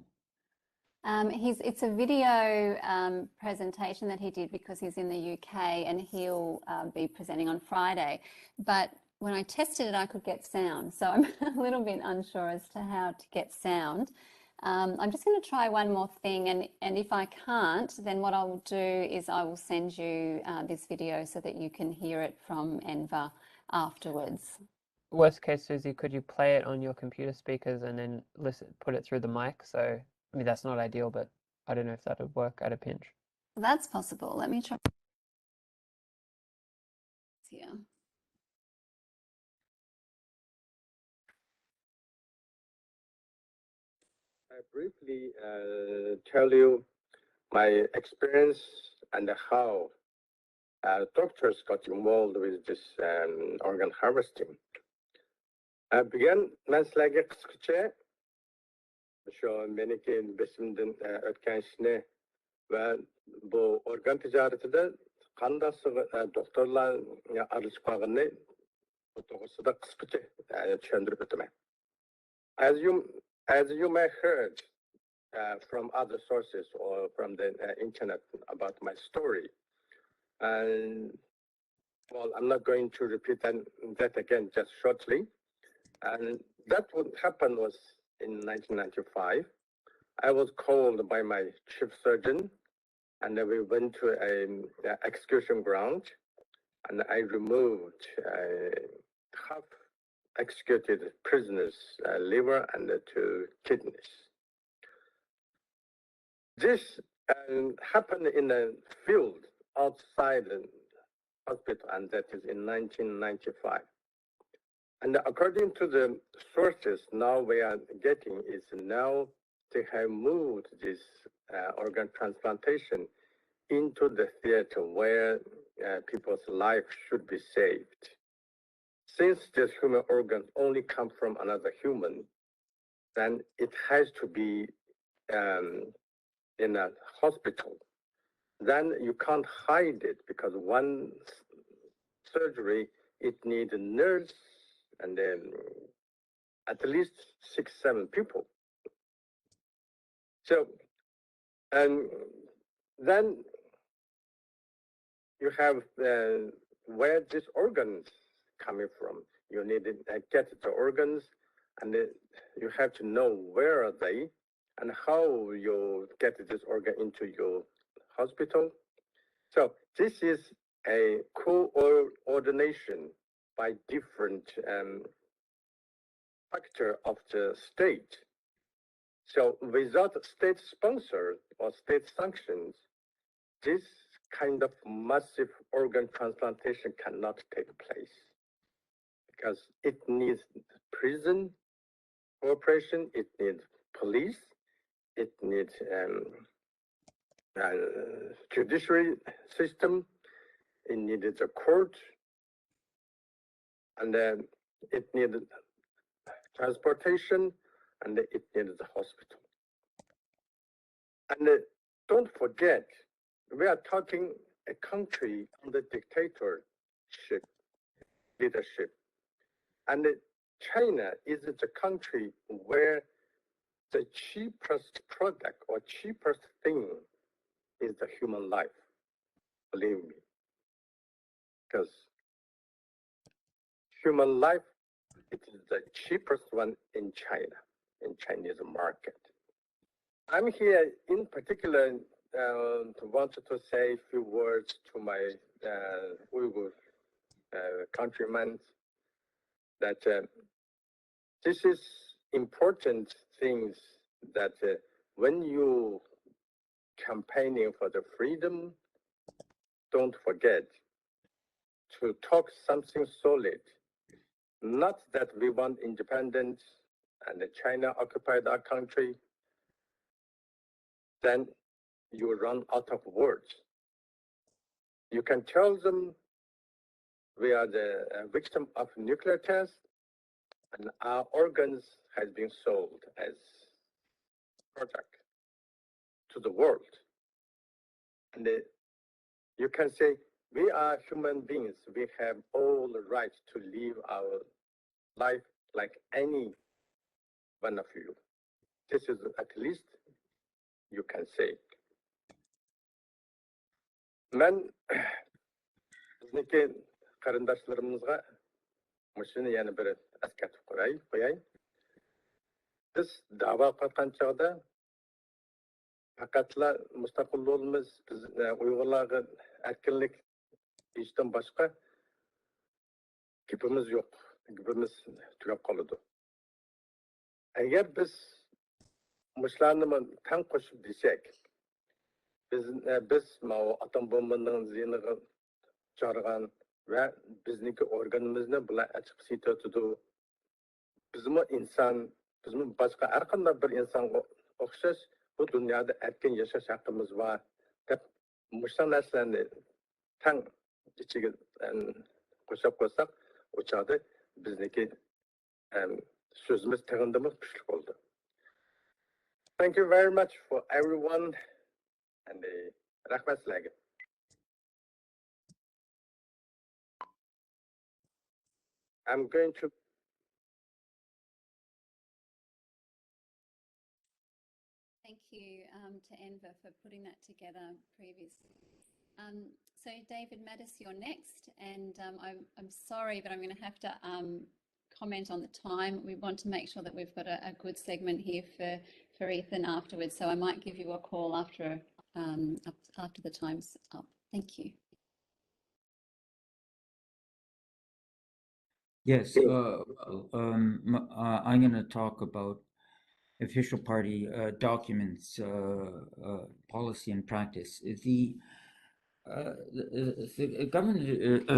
It's a video presentation that he did because he's in the UK, and he'll be presenting on Friday. But when I tested it, I could get sound. So I'm a little bit unsure as to how to get sound. I'm just going to try one more thing, and if I can't, then what I will do is I will send you this video so that you can hear it from Enver afterwards. Worst case, Susie, could you play it on your computer speakers and then put it through the mic? So, that's not ideal, but I don't know if that would work at a pinch. That's possible. Let me try here. briefly tell you my experience and how doctors got involved with this organ harvesting. Bugun men sizlarga qisqacha shu meniki besimdan o'tgan ishni va bu organ tijoratida qanday doktorlar aralashib qolganini to'g'risida qisqacha tushuntirib o'taman. As you may heard from other sources or from the internet about my story, and well, I'm not going to repeat that again, just shortly. And that what happened was in 1995. I was called by my chief surgeon, and then we went to an execution ground, and I removed half executed prisoners' liver and 2 kidneys. This happened in a field outside the hospital, and that is in 1995. And according to the sources now we are getting is now they have moved this organ transplantation into the theater where people's life should be saved. Since this human organ only come from another human, then it has to be in a hospital. Then you can't hide it because one surgery, it needs a nurse and then at least 6-7 people. So, and then you have where this organs coming from. You need to get the organs, and you have to know where are they and how you get this organ into your hospital. So this is a coordination by different factor of the state. So without state sponsor or state sanctions, this kind of massive organ transplantation cannot take place because it needs prison cooperation, it needs police, it needs judiciary system, it needed a court, and then it needed transportation, and it needed the hospital. And don't forget, we are talking a country under dictatorship leadership. And China is the country where the cheapest product or cheapest thing is the human life. Believe me. Because human life, it is the cheapest one in China, in Chinese market. I'm here in particular wanted to say a few words to my Uyghur countrymen that this is important things that when you campaigning for the freedom, don't forget to talk something solid. Not that we want independence and China occupied our country, then you run out of words. You can tell them we are the victim of nuclear test and our organs has been sold as product to the world. And you can say, we are human beings. We have all the right to live our life like any one of you. This is at least you can say. Men bizniki qarindoshlarimizga mushuni yana bir eslatib qo'yay. Biz da'vo qilgan chog'da faqatla mustaqil bo'limiz, biz Uyg'urlarga erkinlik ishdan boshqa gapimiz yo'q. Gapimiz tugab qoladi. Agar biz mushlarni tan qo'shib desak, biz atom bombaning ziyniga chorgan va bizniki organimizni bular achib sitotidi. Bizmi inson, bizmi boshqa har qanday bir insonga o'xshash bu dunyoda erkin yashash haqqimiz bor deb mushta narsalarni tang ichiga qo'shib qo'ysak u chog'da bizniki so'zimiz tig'indimi kuchli bo'ldi. Thank you very much for everyone and rahmat sizlarga. I'm going to Thank you to Enver for putting that together previously. So David Mattis, you're next, and I'm sorry, but I'm going to have to comment on the time. We want to make sure that we've got a good segment here for Ethan afterwards, so I might give you a call after the time's up. Thank you. Yes, I'm going to talk about official party documents, policy and practice. The government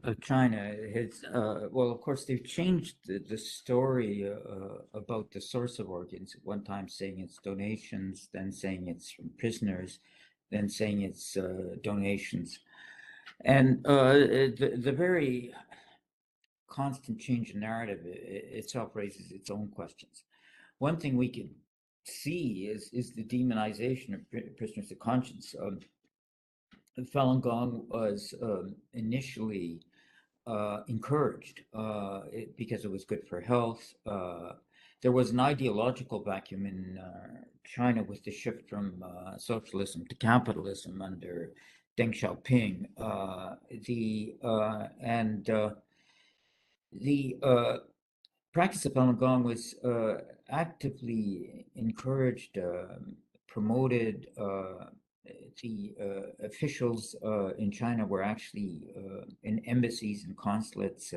of China has, well, of course, they've changed the story about the source of organs. At one time saying it's donations, then saying it's from prisoners, then saying it's donations. And the very constant change in narrative itself raises its own questions. One thing we can see is the demonization of prisoners of conscience. Falun Gong was initially encouraged because it was good for health. There was an ideological vacuum in China with the shift from socialism to capitalism under Deng Xiaoping. The practice of Falun Gong was actively encouraged, promoted. The officials in China were actually in embassies and consulates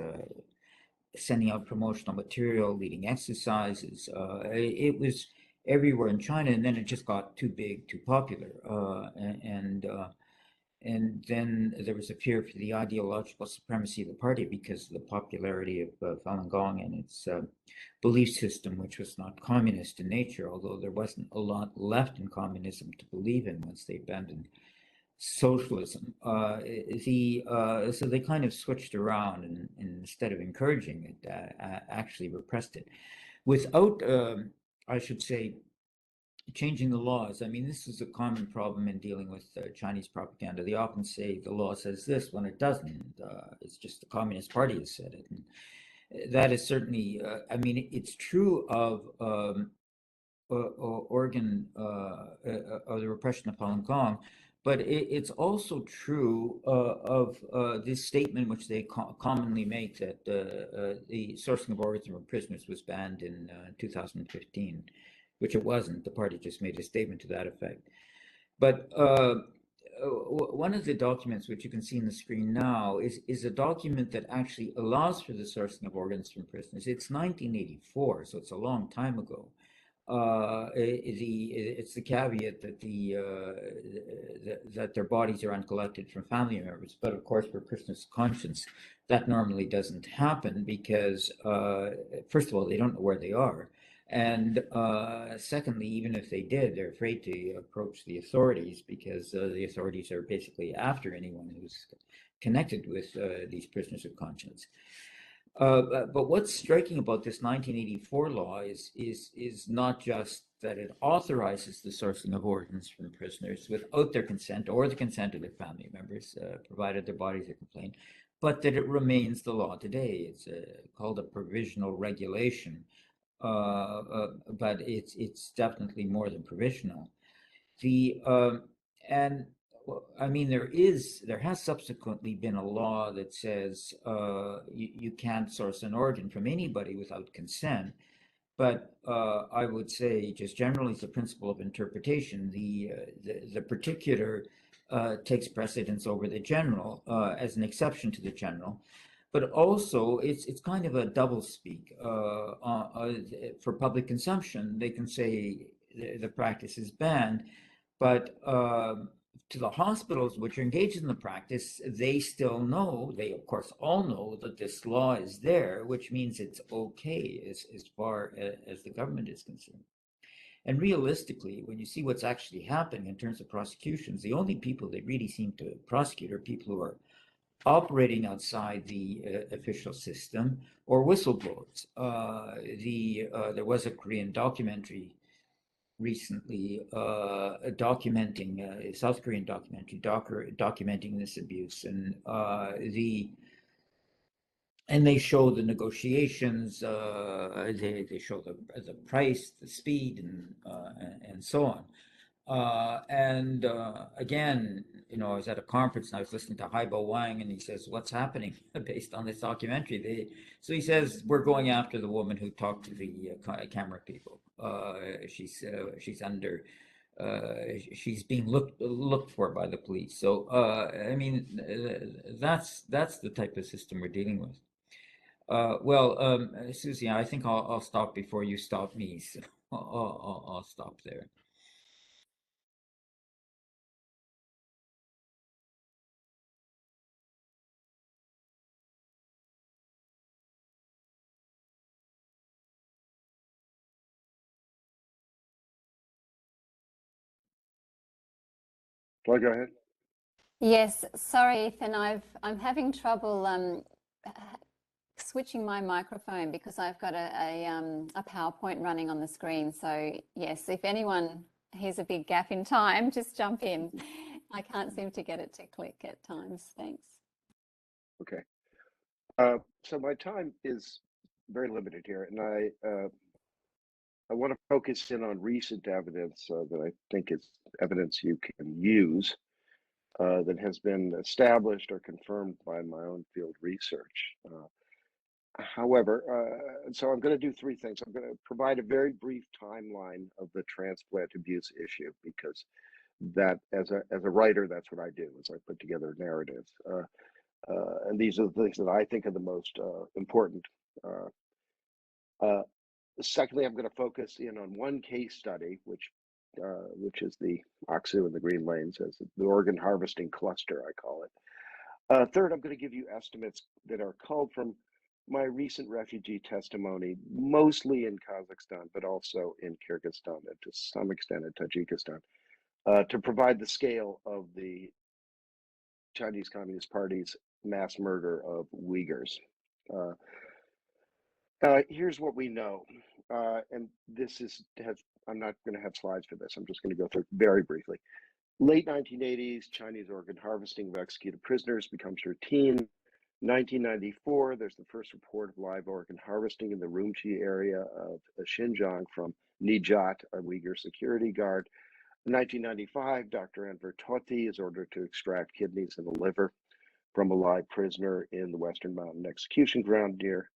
sending out promotional material, leading exercises. It was everywhere in China, and then it just got too big, too popular. And then there was a fear for the ideological supremacy of the party because of the popularity of Falun Gong and its belief system, which was not communist in nature, although there wasn't a lot left in communism to believe in once they abandoned socialism. So they kind of switched around and instead of encouraging it, actually repressed it. Without, I should say, changing the laws. I mean, this is a common problem in dealing with Chinese propaganda. They often say the law says this when it doesn't. It's just the Communist Party has said it. And that is certainly, I mean, it's true of organ, of the repression of Falun Gong, but it's also true of this statement which they commonly make that the sourcing of organs from prisoners was banned in 2015. Which it wasn't. The party just made a statement to that effect. But one of the documents, which you can see on the screen now, is a document that actually allows for the sourcing of organs from prisoners. It's 1984, so it's a long time ago. It's the caveat that that their bodies are uncollected from family members. But of course, for prisoners of conscience, that normally doesn't happen because, first of all, they don't know where they are. And secondly, even if they did, they're afraid to approach the authorities because the authorities are basically after anyone who's connected with these prisoners of conscience. But what's striking about this 1984 law is not just that it authorizes the sourcing of organs from prisoners without their consent or the consent of their family members, provided their bodies are complained, but that it remains the law today. It's called a provisional regulation. But it's definitely more than provisional. And I mean there has subsequently been a law that says you can't source an organ from anybody without consent. But I would say just generally as a principle of interpretation, the particular takes precedence over the general as an exception to the general. But also, it's kind of a doublespeak. For public consumption, they can say the practice is banned, but to the hospitals which are engaged in the practice, they still know, they of course all know that this law is there, which means it's okay as far as the government is concerned. And realistically, when you see what's actually happening in terms of prosecutions, the only people they really seem to prosecute are people who are operating outside the official system or whistleblowers. There was a Korean documentary recently documenting a South Korean documentary documenting this abuse, and they show the negotiations. They show the price, the speed, and so on. Again, I was at a conference and I was listening to Haibo Wang, and he says, "What's happening?" based on this documentary. So he says, "We're going after the woman who talked to the camera people. She's under." She's being looked for by the police. So I mean, that's the type of system we're dealing with. Susie, I think I'll stop before you stop me. So I'll stop there. Do I go ahead? Yes, sorry, Ethan. I'm having trouble switching my microphone because I've got a PowerPoint running on the screen. So yes, if anyone hears a big gap in time, just jump in. I can't seem to get it to click at times. Thanks. Okay. So my time is very limited here, and I want to focus in on recent evidence that I think is evidence you can use that has been established or confirmed by my own field research. However, so I'm going to do three things. I'm going to provide a very brief timeline of the transplant abuse issue, because that, as a writer, that's what I do, is I put together narratives. And these are the things that I think are the most important. Secondly, I'm going to focus in on one case study, which is the Oxu and the Green Lanes, as the organ harvesting cluster, I call it. Third, I'm going to give you estimates that are culled from my recent refugee testimony, mostly in Kazakhstan, but also in Kyrgyzstan and to some extent in Tajikistan, to provide the scale of the Chinese Communist Party's mass murder of Uyghurs. Here's what we know, and I'm not going to have slides for this. I'm just going to go through it very briefly. Late 1980s, Chinese organ harvesting of executed prisoners becomes routine. 1994, there's the first report of live organ harvesting in the Urumqi area of Xinjiang from Nijat, a Uyghur security guard. In 1995, Dr. Enver Tohti is ordered to extract kidneys and a liver from a live prisoner in the Western Mountain execution ground near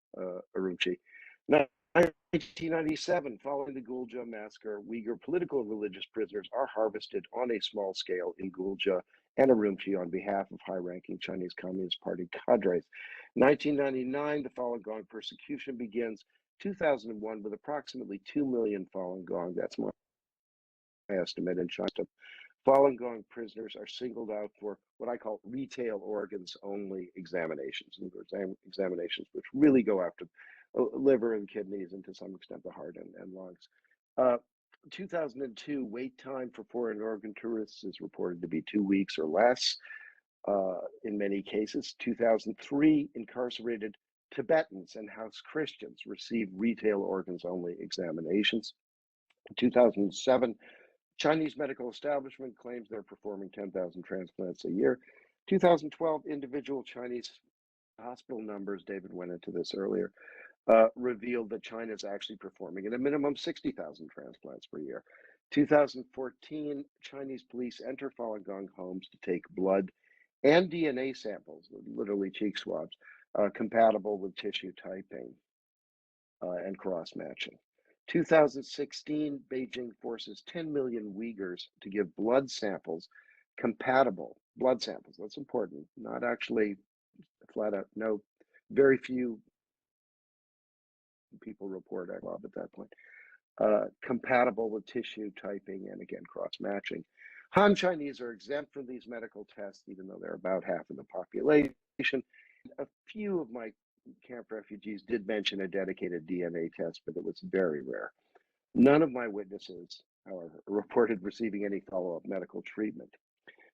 Urumqi. 1997, following the Gulja massacre, Uyghur political and religious prisoners are harvested on a small scale in Gulja and Urumqi on behalf of high-ranking Chinese Communist Party cadres. 1999, the Falun Gong persecution begins. 2001, with approximately 2 million Falun Gong, that's my estimate in China, Falun Gong prisoners are singled out for what I call retail organs only examinations, examinations which really go after liver and kidneys and to some extent the heart and lungs. 2002, wait time for foreign organ tourists is reported to be 2 weeks or less in many cases. 2003, incarcerated Tibetans and house Christians receive retail organs only examinations. 2007, Chinese medical establishment claims they're performing 10,000 transplants a year. 2012, individual Chinese hospital numbers, David went into this earlier, revealed that China is actually performing at a minimum 60,000 transplants per year. 2014, Chinese police enter Falun Gong homes to take blood and DNA samples, literally cheek swabs, compatible with tissue typing and cross-matching. 2016, Beijing forces 10 million Uyghurs to give blood samples, compatible blood samples. That's important. Not actually flat out, no, very few people report at that point. Compatible with tissue typing and again, cross-matching. Han Chinese are exempt from these medical tests, even though they're about half of the population. A few of my camp refugees did mention a dedicated DNA test, but it was very rare. None of my witnesses, however, reported receiving any follow-up medical treatment.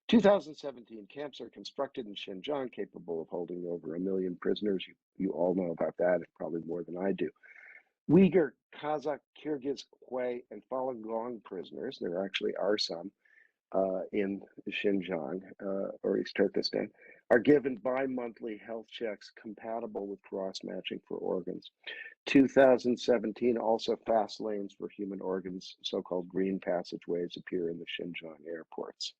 2017, camps are constructed in Xinjiang capable of holding over 1 million prisoners. You all know about that, probably more than I do. Uyghur, Kazakh, Kyrgyz, Hui, and Falun Gong prisoners, there actually are some in Xinjiang or East Turkestan, are given bi-monthly health checks compatible with cross-matching for organs. 2017, also fast lanes for human organs, so-called green passageways, appear in the Xinjiang airports.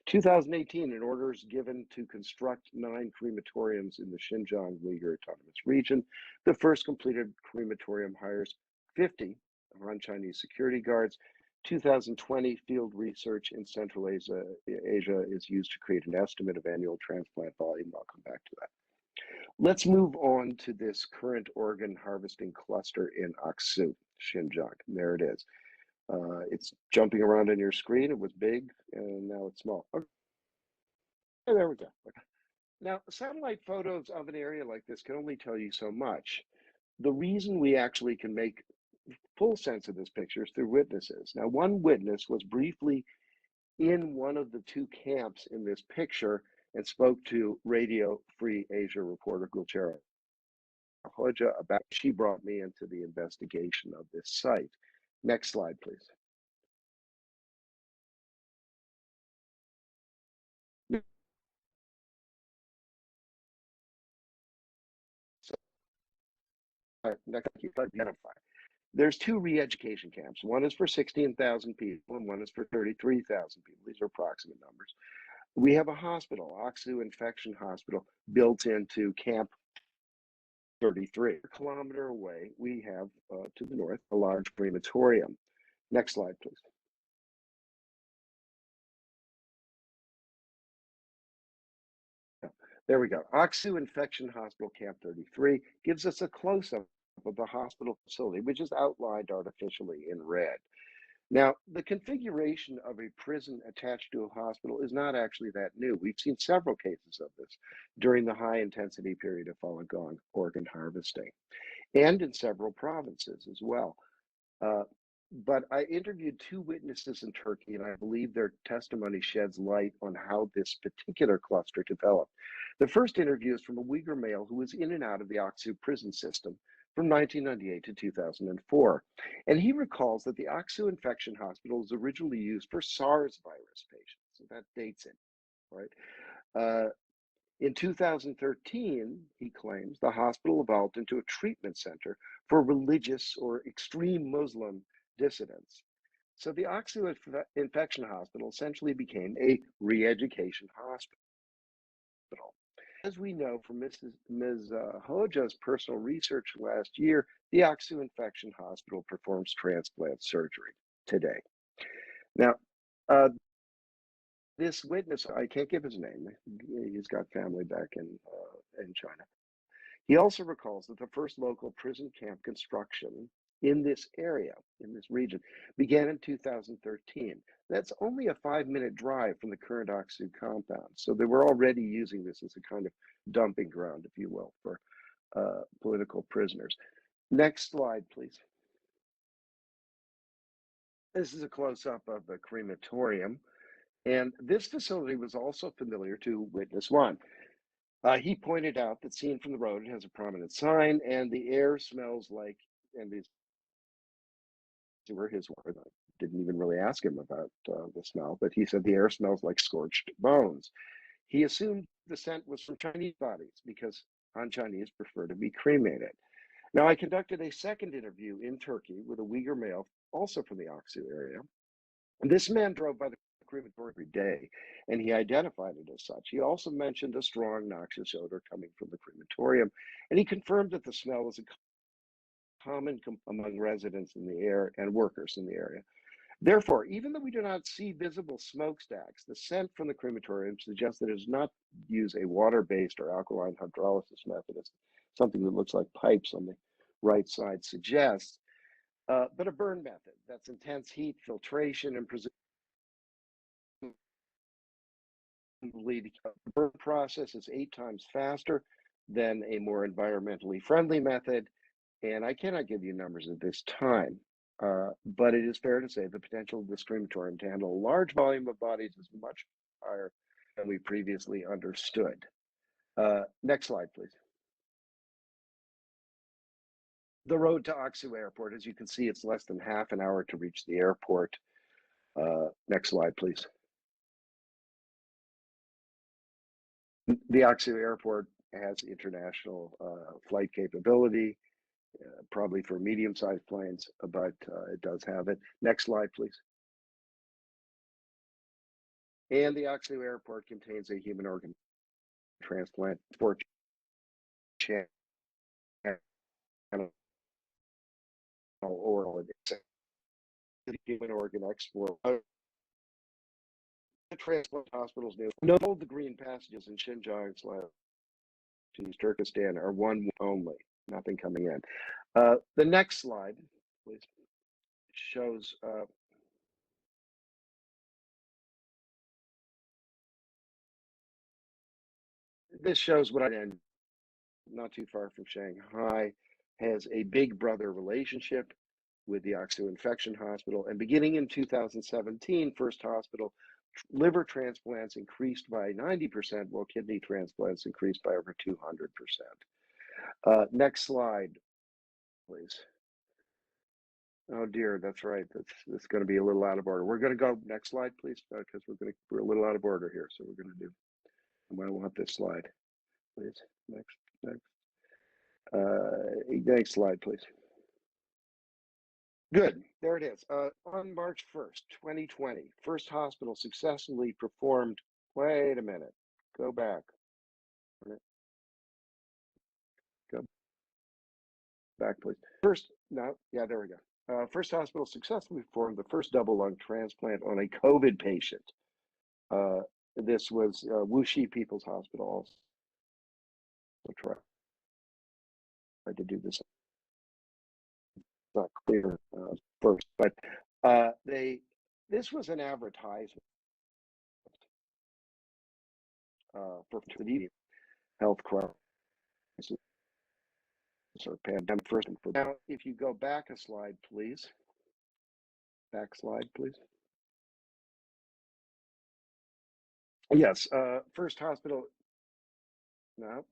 2018, an order is given to construct 9 crematoriums in the Xinjiang Uyghur Autonomous Region. The first completed crematorium hires 50 Han-Chinese security guards. 2020, field research in Central Asia is used to create an estimate of annual transplant volume. I'll come back to that. Let's move on to this current organ harvesting cluster in Aksum, Xinjiang. There it is. It's jumping around on your screen. It was big, and now it's small. Okay, there we go. Okay. Now, satellite photos of an area like this can only tell you so much. The reason we actually can make full sense of this picture is through witnesses. Now, one witness was briefly in one of the 2 camps in this picture and spoke to Radio Free Asia reporter Gulchera Hoja about. She brought me into the investigation of this site. Next slide, please. Next, identify. There's 2 re-education camps. One is for 16,000 people and one is for 33,000 people. These are approximate numbers. We have a hospital, Oxu Infection Hospital, built into Camp 33. A kilometer away, we have, to the north, a large crematorium. Next slide, please. There we go. Oxu Infection Hospital, Camp 33, gives us a close-up of the hospital facility, which is outlined artificially in red. Now, the configuration of a prison attached to a hospital is not actually that new. We've seen several cases of this during the high-intensity period of Falun Gong organ harvesting, and in several provinces as well. But I interviewed 2 witnesses in Turkey, and I believe their testimony sheds light on how this particular cluster developed. The first interview is from a Uyghur male who was in and out of the Oxu prison system from 1998 to 2004. And he recalls that the Oxu Infection Hospital was originally used for SARS virus patients. So that dates it, right? In 2013, he claims, the hospital evolved into a treatment center for religious or extreme Muslim dissidents. So the Oxu Infection Hospital essentially became a re-education hospital. As we know from Ms. Hoja's personal research last year, the Oxu Infection Hospital performs transplant surgery today. Now, this witness, I can't give his name. He's got family back in China. He also recalls that the first local prison camp construction in this area, in this region, began in 2013. That's only a 5-minute drive from the current Oxu compound. So they were already using this as a kind of dumping ground, if you will, for political prisoners. Next slide, please. This is a close-up of the crematorium. And this facility was also familiar to witness 1. He pointed out that seen from the road, it has a prominent sign, and the air smells like, and these were his words. I didn't even really ask him about the smell, but he said the air smells like scorched bones. He assumed the scent was from Chinese bodies because Han-Chinese prefer to be cremated. Now, I conducted a second interview in Turkey with a Uyghur male, also from the Oxu area. And this man drove by the crematorium every day, and he identified it as such. He also mentioned a strong noxious odor coming from the crematorium, and he confirmed that the smell was a common among residents in the area and workers in the area. Therefore, even though we do not see visible smokestacks, the scent from the crematorium suggests that it does not use a water-based or alkaline hydrolysis method, as something that looks like pipes on the right side suggests, but a burn method that's intense heat, filtration, and presumably the burn process is 8 times faster than a more environmentally friendly method. And I cannot give you numbers at this time. But it is fair to say the potential of this crematorium to handle a large volume of bodies is much higher than we previously understood. Next slide, please. The road to Oxu Airport, as you can see, it's less than half an hour to reach the airport. Next slide, please. The Oxu Airport has international flight capability, probably for medium-sized planes, but it does have it. Next slide, please. And the Oxu Airport contains a human organ transplant for channel oral human organ export. The transplant hospitals know the green passages in Xinjiang / Turkistan are one only, nothing coming in. The next slide, please, shows this shows what I did. Not too far from Shanghai, has a big brother relationship with the Oxu Infection Hospital. And beginning in 2017, First Hospital liver transplants increased by 90%, while kidney transplants increased by over 200%. Next slide, please. Oh dear, that's right. That's going to be a little out of order. We're going to go next slide, please, because we're a little out of order here. So we're going to do. I might want this slide, please. Next slide, please. Good, there it is. On March 1st, 2020, First Hospital successfully performed, wait a minute, go back. Go back, please. First, no, yeah, there we go. First Hospital successfully performed the first double lung transplant on a COVID patient. This was Wuxi People's Hospital also tried to do this. Not clear first, but this was an advertisement for the health crisis or pandemic first. Now, if you go back a slide, please. Back slide, please. Yes, First Hospital. No.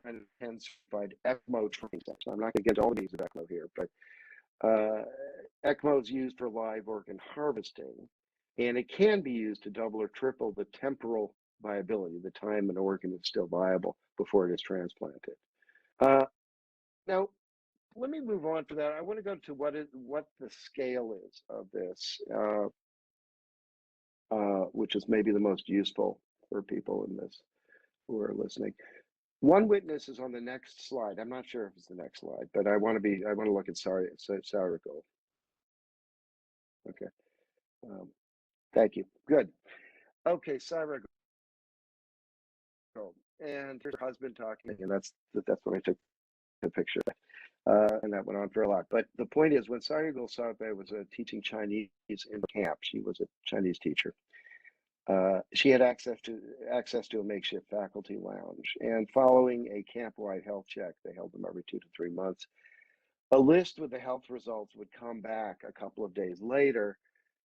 China intensified ECMO training. So I'm not going to get into all the needs of ECMO here, but ECMO is used for live organ harvesting, and it can be used to double or triple the temporal viability, the time an organ is still viable before it is transplanted. Now, let me move on to that. I want to go to what the scale is of this, which is maybe the most useful for people in this who are listening. One witness is on the next slide. I'm not sure if it's the next slide, but I want to look at Saurigol. Okay. Thank you. Good. Okay, Saurigol. And her husband talking, and that's when I took the picture. And that went on for a lot. But the point is, when Saurigol Sarpe was teaching Chinese in camp, she was a Chinese teacher. She had access to a makeshift faculty lounge, and following a camp-wide health check, they held them every 2 to 3 months. A list with the health results would come back a couple of days later,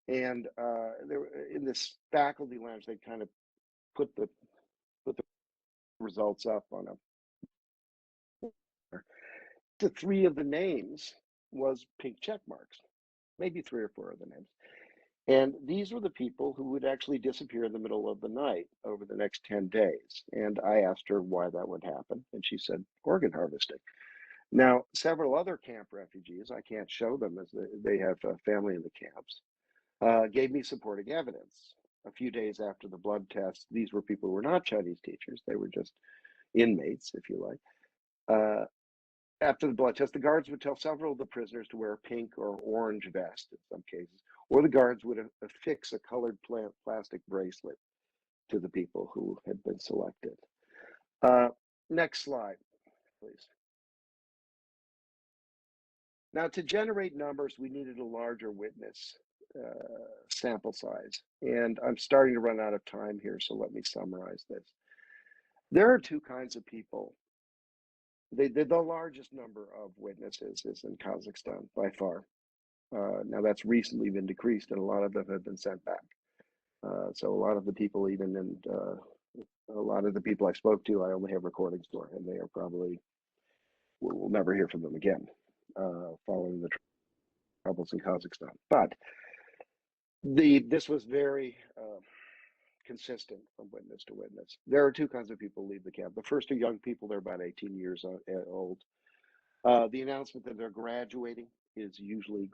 and in this faculty lounge, they kind of put the results up on the 3 of the names was pink check marks, maybe 3 or 4 of the names. And these were the people who would actually disappear in the middle of the night over the next 10 days. And I asked her why that would happen. And she said, organ harvesting. Now, several other camp refugees, I can't show them as they have a family in the camps, gave me supporting evidence. A few days after the blood test, these were people who were not Chinese teachers. They were just inmates, if you like. After the blood test, the guards would tell several of the prisoners to wear a pink or orange vest in some cases, or the guards would affix a colored plastic bracelet to the people who had been selected. Next slide, please. Now, to generate numbers, we needed a larger witness sample size, and I'm starting to run out of time here, so let me summarize this. There are 2 kinds of people the largest number of witnesses is in Kazakhstan by far. Now that's recently been decreased, and a lot of them have been sent back. So a lot of the people, even in a lot of the people I spoke to, I only have recordings for, and they are probably we'll never hear from them again following the troubles in Kazakhstan. But this was very consistent from witness to witness. There are two kinds of people who leave the camp. The first are young people; they're about 18 years old. The announcement that they're graduating is usually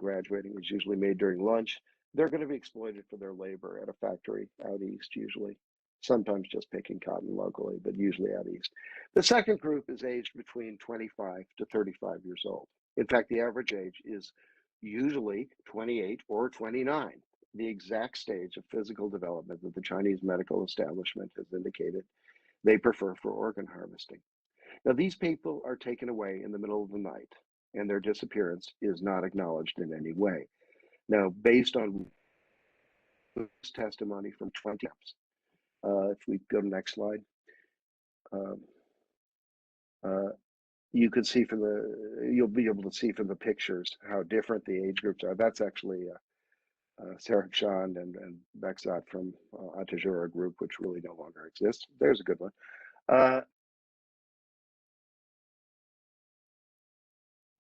made during lunch. They're going to be exploited for their labor at a factory out east, usually. Sometimes just picking cotton locally, but usually out east. The second group is aged between 25 to 35 years old. In fact, the average age is usually 28 or 29, the exact stage of physical development that the Chinese medical establishment has indicated they prefer for organ harvesting. Now, these people are taken away in the middle of the night, and their disappearance is not acknowledged in any way. Now, based on testimony from 20 camps, if we go to the next slide, you can see from you'll be able to see from the pictures how different the age groups are. That's actually Sarakshand and Beksat from Atajura group, which really no longer exists. There's a good one.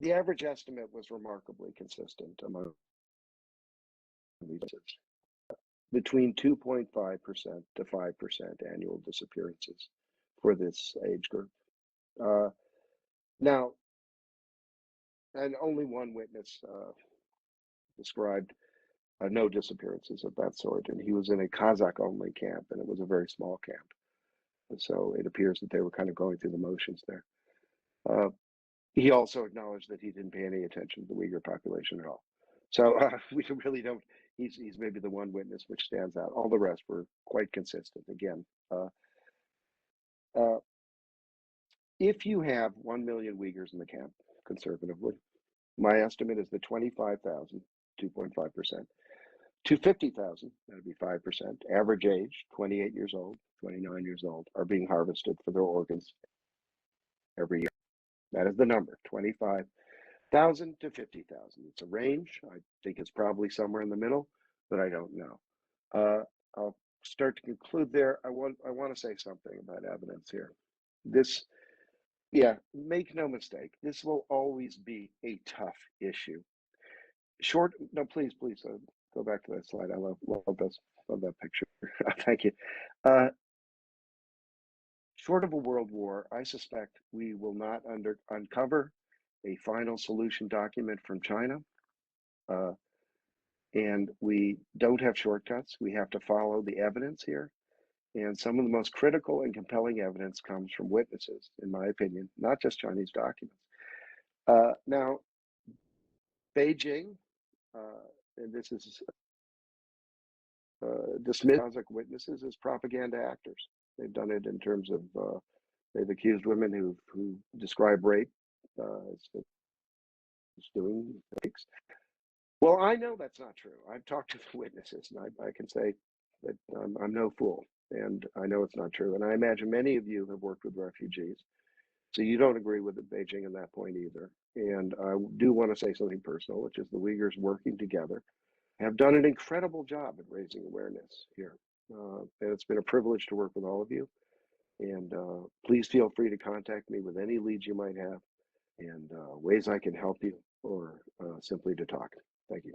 The average estimate was remarkably consistent among these, between 2.5% to 5% annual disappearances for this age group. Now, and only one witness described no disappearances of that sort, and he was in a Kazakh-only camp, and it was a very small camp. And so it appears that they were kind of going through the motions there. He also acknowledged that he didn't pay any attention to the Uyghur population at all. So we really don't, he's maybe the one witness which stands out. All the rest were quite consistent. Again, if you have 1 million Uyghurs in the camp, conservatively, my estimate is that 25,000, 2.5%, to 50,000, that would be 5%, average age, 28 years old, 29 years old, are being harvested for their organs every year. That is the number, 25,000 to 50,000. It's a range. I think it's probably somewhere in the middle, but I don't know. I'll start to conclude there. I want to say something about evidence here. This, yeah, make no mistake, this will always be a tough issue. No, please, go back to that slide. I love that picture. Thank you. Short of a world war, I suspect we will not uncover a final solution document from China. And we don't have shortcuts. We have to follow the evidence here. And some of the most critical and compelling evidence comes from witnesses, in my opinion, not just Chinese documents. Now, Beijing, and this is dismissed Kazakh witnesses as propaganda actors. They've done it in terms of they've accused women who describe rape as doing rapes. Well, I know that's not true. I've talked to the witnesses, and I can say that I'm no fool, and I know it's not true. And I imagine many of you have worked with refugees, so you don't agree with Beijing on that point either. And I do want to say something personal, which is the Uyghurs working together have done an incredible job at raising awareness here. And it's been a privilege to work with all of you. And please feel free to contact me with any leads you might have and ways I can help you, or simply to talk. Thank you.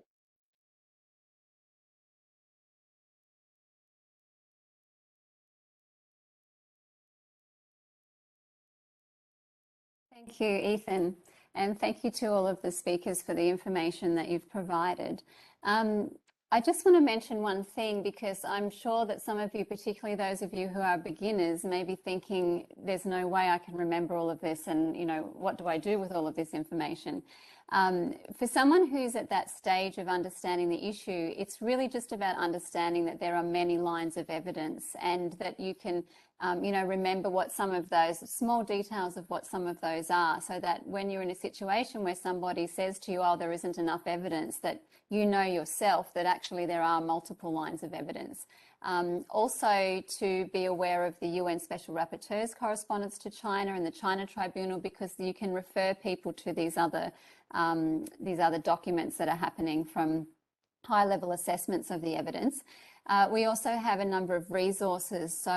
Thank you, Ethan. And thank you to all of the speakers for the information that you've provided. I just want to mention one thing, because I'm sure that some of you, particularly those of you who are beginners, may be thinking there's no way I can remember all of this, and what do I do with all of this information? For someone who's at that stage of understanding the issue, it's really just about understanding that there are many lines of evidence, and that you can, remember what some of those small details of what some of those are, so that when you're in a situation where somebody says to you, oh, there isn't enough evidence, that you know yourself that actually there are multiple lines of evidence. Also to be aware of the UN Special Rapporteur's correspondence to China and the China Tribunal, because you can refer people to these other documents that are happening from high-level assessments of the evidence. We also have a number of resources. So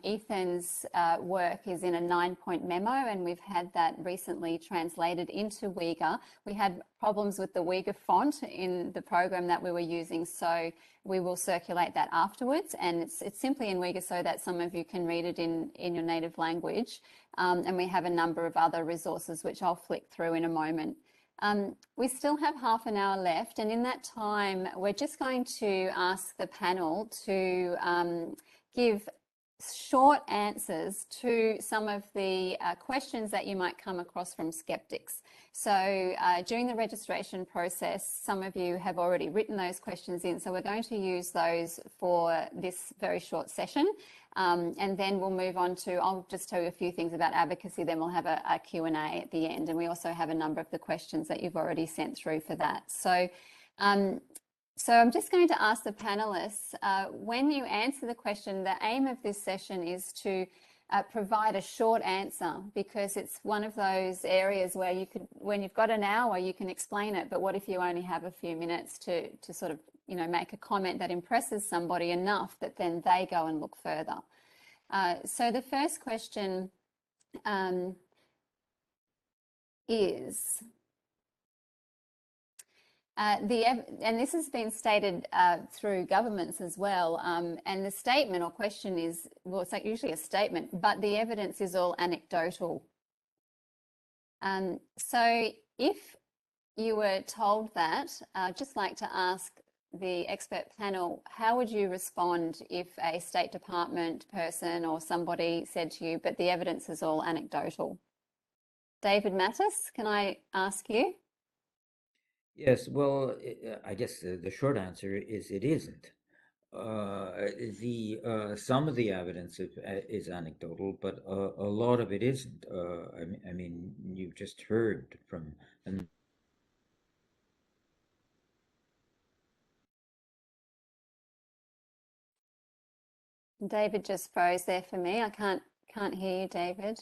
Ethan's work is in a 9-point memo, and we've had that recently translated into Uyghur. We had problems with the Uyghur font in the program that we were using, so we will circulate that afterwards. And it's simply in Uyghur so that some of you can read it in your native language. And we have a number of other resources which I'll flick through in a moment. We still have half an hour left, and in that time we're just going to ask the panel to give short answers to some of the questions that you might come across from skeptics. So during the registration process, some of you have already written those questions in, so we're going to use those for this very short session. And then we'll move on to, I'll just tell you a few things about advocacy, then we'll have a Q&A at the end. And we also have a number of the questions that you've already sent through for that. So, so I'm just going to ask the panelists, when you answer the question, the aim of this session is to provide a short answer, because it's one of those areas where you could, when you've got an hour, you can explain it, but what if you only have a few minutes to sort of, make a comment that impresses somebody enough that then they go and look further. So the first question is, and this has been stated through governments as well, and the statement or question is, well, it's like usually a statement, but the evidence is all anecdotal. So if you were told that, I'd just like to ask the expert panel, how would you respond if a State Department person or somebody said to you, but the evidence is all anecdotal? David Mattis, can I ask you? Yes, well, I guess the short answer is it isn't. Some of the evidence is anecdotal, but a lot of it isn't. I mean, you've just heard from David just froze there for me. I can't hear you, David.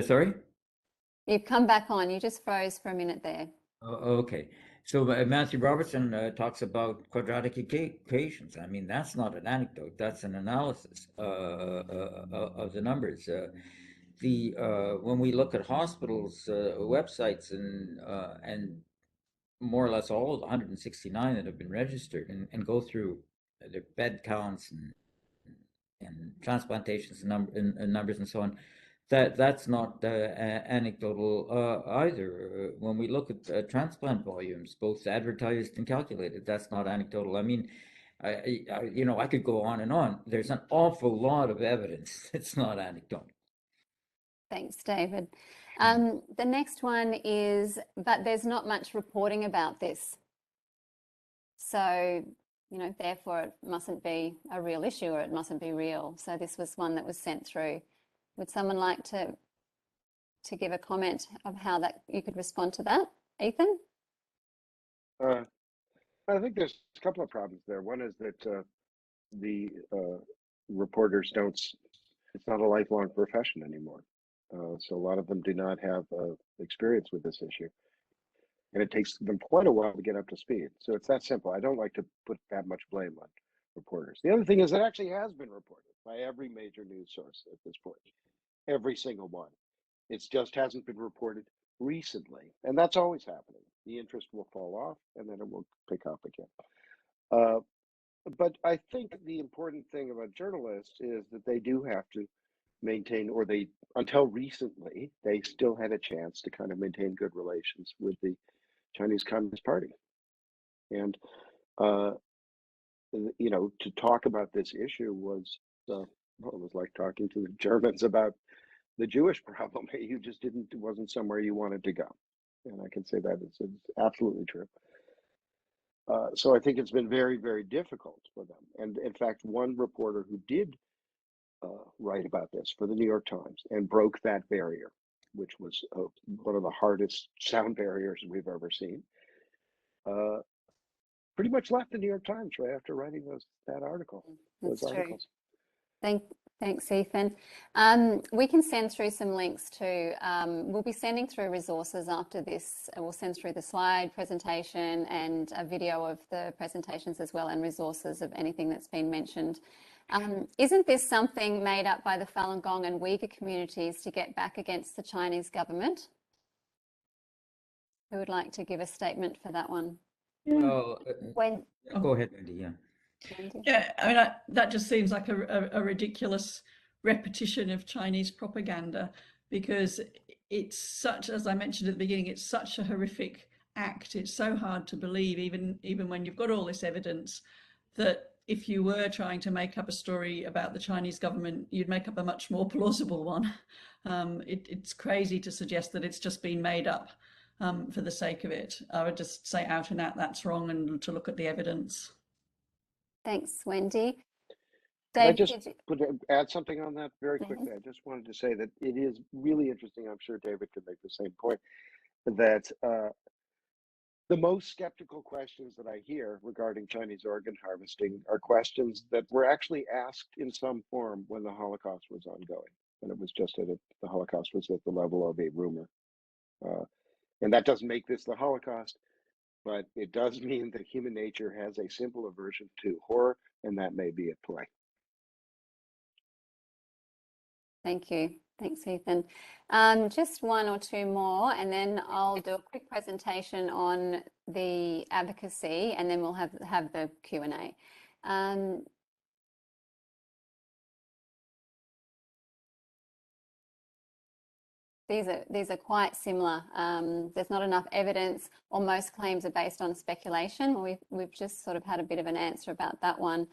Sorry? You've come back on. You just froze for a minute there. Okay. So Matthew Robertson talks about quadratic equations. I mean, that's not an anecdote. That's an analysis of the numbers. When we look at hospitals' websites and more or less all of the 169 that have been registered and go through their bed counts and transplantations and numbers and so on, that's not anecdotal either. When we look at transplant volumes, both advertised and calculated, that's not anecdotal. I mean, I could go on and on. There's an awful lot of evidence. It's not anecdotal. Thanks, David. The next one is, but there's not much reporting about this. So, therefore it mustn't be a real issue, or it mustn't be real. So this was one that was sent through. Would someone like to give a comment of how that you could respond to that? Ethan? I think there's a couple of problems there. One is that the reporters it's not a lifelong profession anymore. So a lot of them do not have experience with this issue. And it takes them quite a while to get up to speed. So it's that simple. I don't like to put that much blame on reporters. The other thing is it actually has been reported by every major news source at this point. Every single one. It just hasn't been reported recently. And that's always happening. The interest will fall off and then it will pick up again. But I think the important thing about journalists is that they do have to maintain, or until recently, they still had a chance to kind of maintain good relations with the Chinese Communist Party. And, to talk about this issue was, it was like talking to the Germans about the Jewish problem. You just wasn't somewhere you wanted to go. and I can say that it's absolutely true. So I think it's been very, very difficult for them. And in fact, one reporter who did write about this for the New York Times and broke that barrier, which was one of the hardest sound barriers we've ever seen, pretty much left the New York Times right after writing those articles. Thanks, Ethan. We can send through some links to, we'll be sending through resources after this. We'll send through the slide presentation and a video of the presentations as well, and resources of anything that's been mentioned. Isn't this something made up by the Falun Gong and Uyghur communities to get back against the Chinese government? Who would like to give a statement for that one? Well, When? go ahead, Wendy. Yeah. Yeah, I mean, that just seems like a ridiculous repetition of Chinese propaganda, because it's such, as I mentioned at the beginning, it's such a horrific act. It's so hard to believe, even when you've got all this evidence, that if you were trying to make up a story about the Chinese government, you'd make up a much more plausible one. It's crazy to suggest that it's just been made up for the sake of it. I would just say out and out that's wrong, and to look at the evidence. Thanks, Wendy. Can I Dave, just add something on that very quickly? I just wanted to say that it is really interesting. I'm sure David could make the same point, that the most skeptical questions that I hear regarding Chinese organ harvesting are questions that were actually asked in some form when the Holocaust was ongoing, and it was just the Holocaust was at the level of a rumor. And that doesn't make this the Holocaust, but it does mean that human nature has a simple aversion to horror, and that may be at play. Thank you. Thanks, Ethan. Just one or two more, and then I'll do a quick presentation on the advocacy, and then we'll have the Q&A. These are quite similar. There's not enough evidence, or most claims are based on speculation. We've just sort of had a bit of an answer about that one.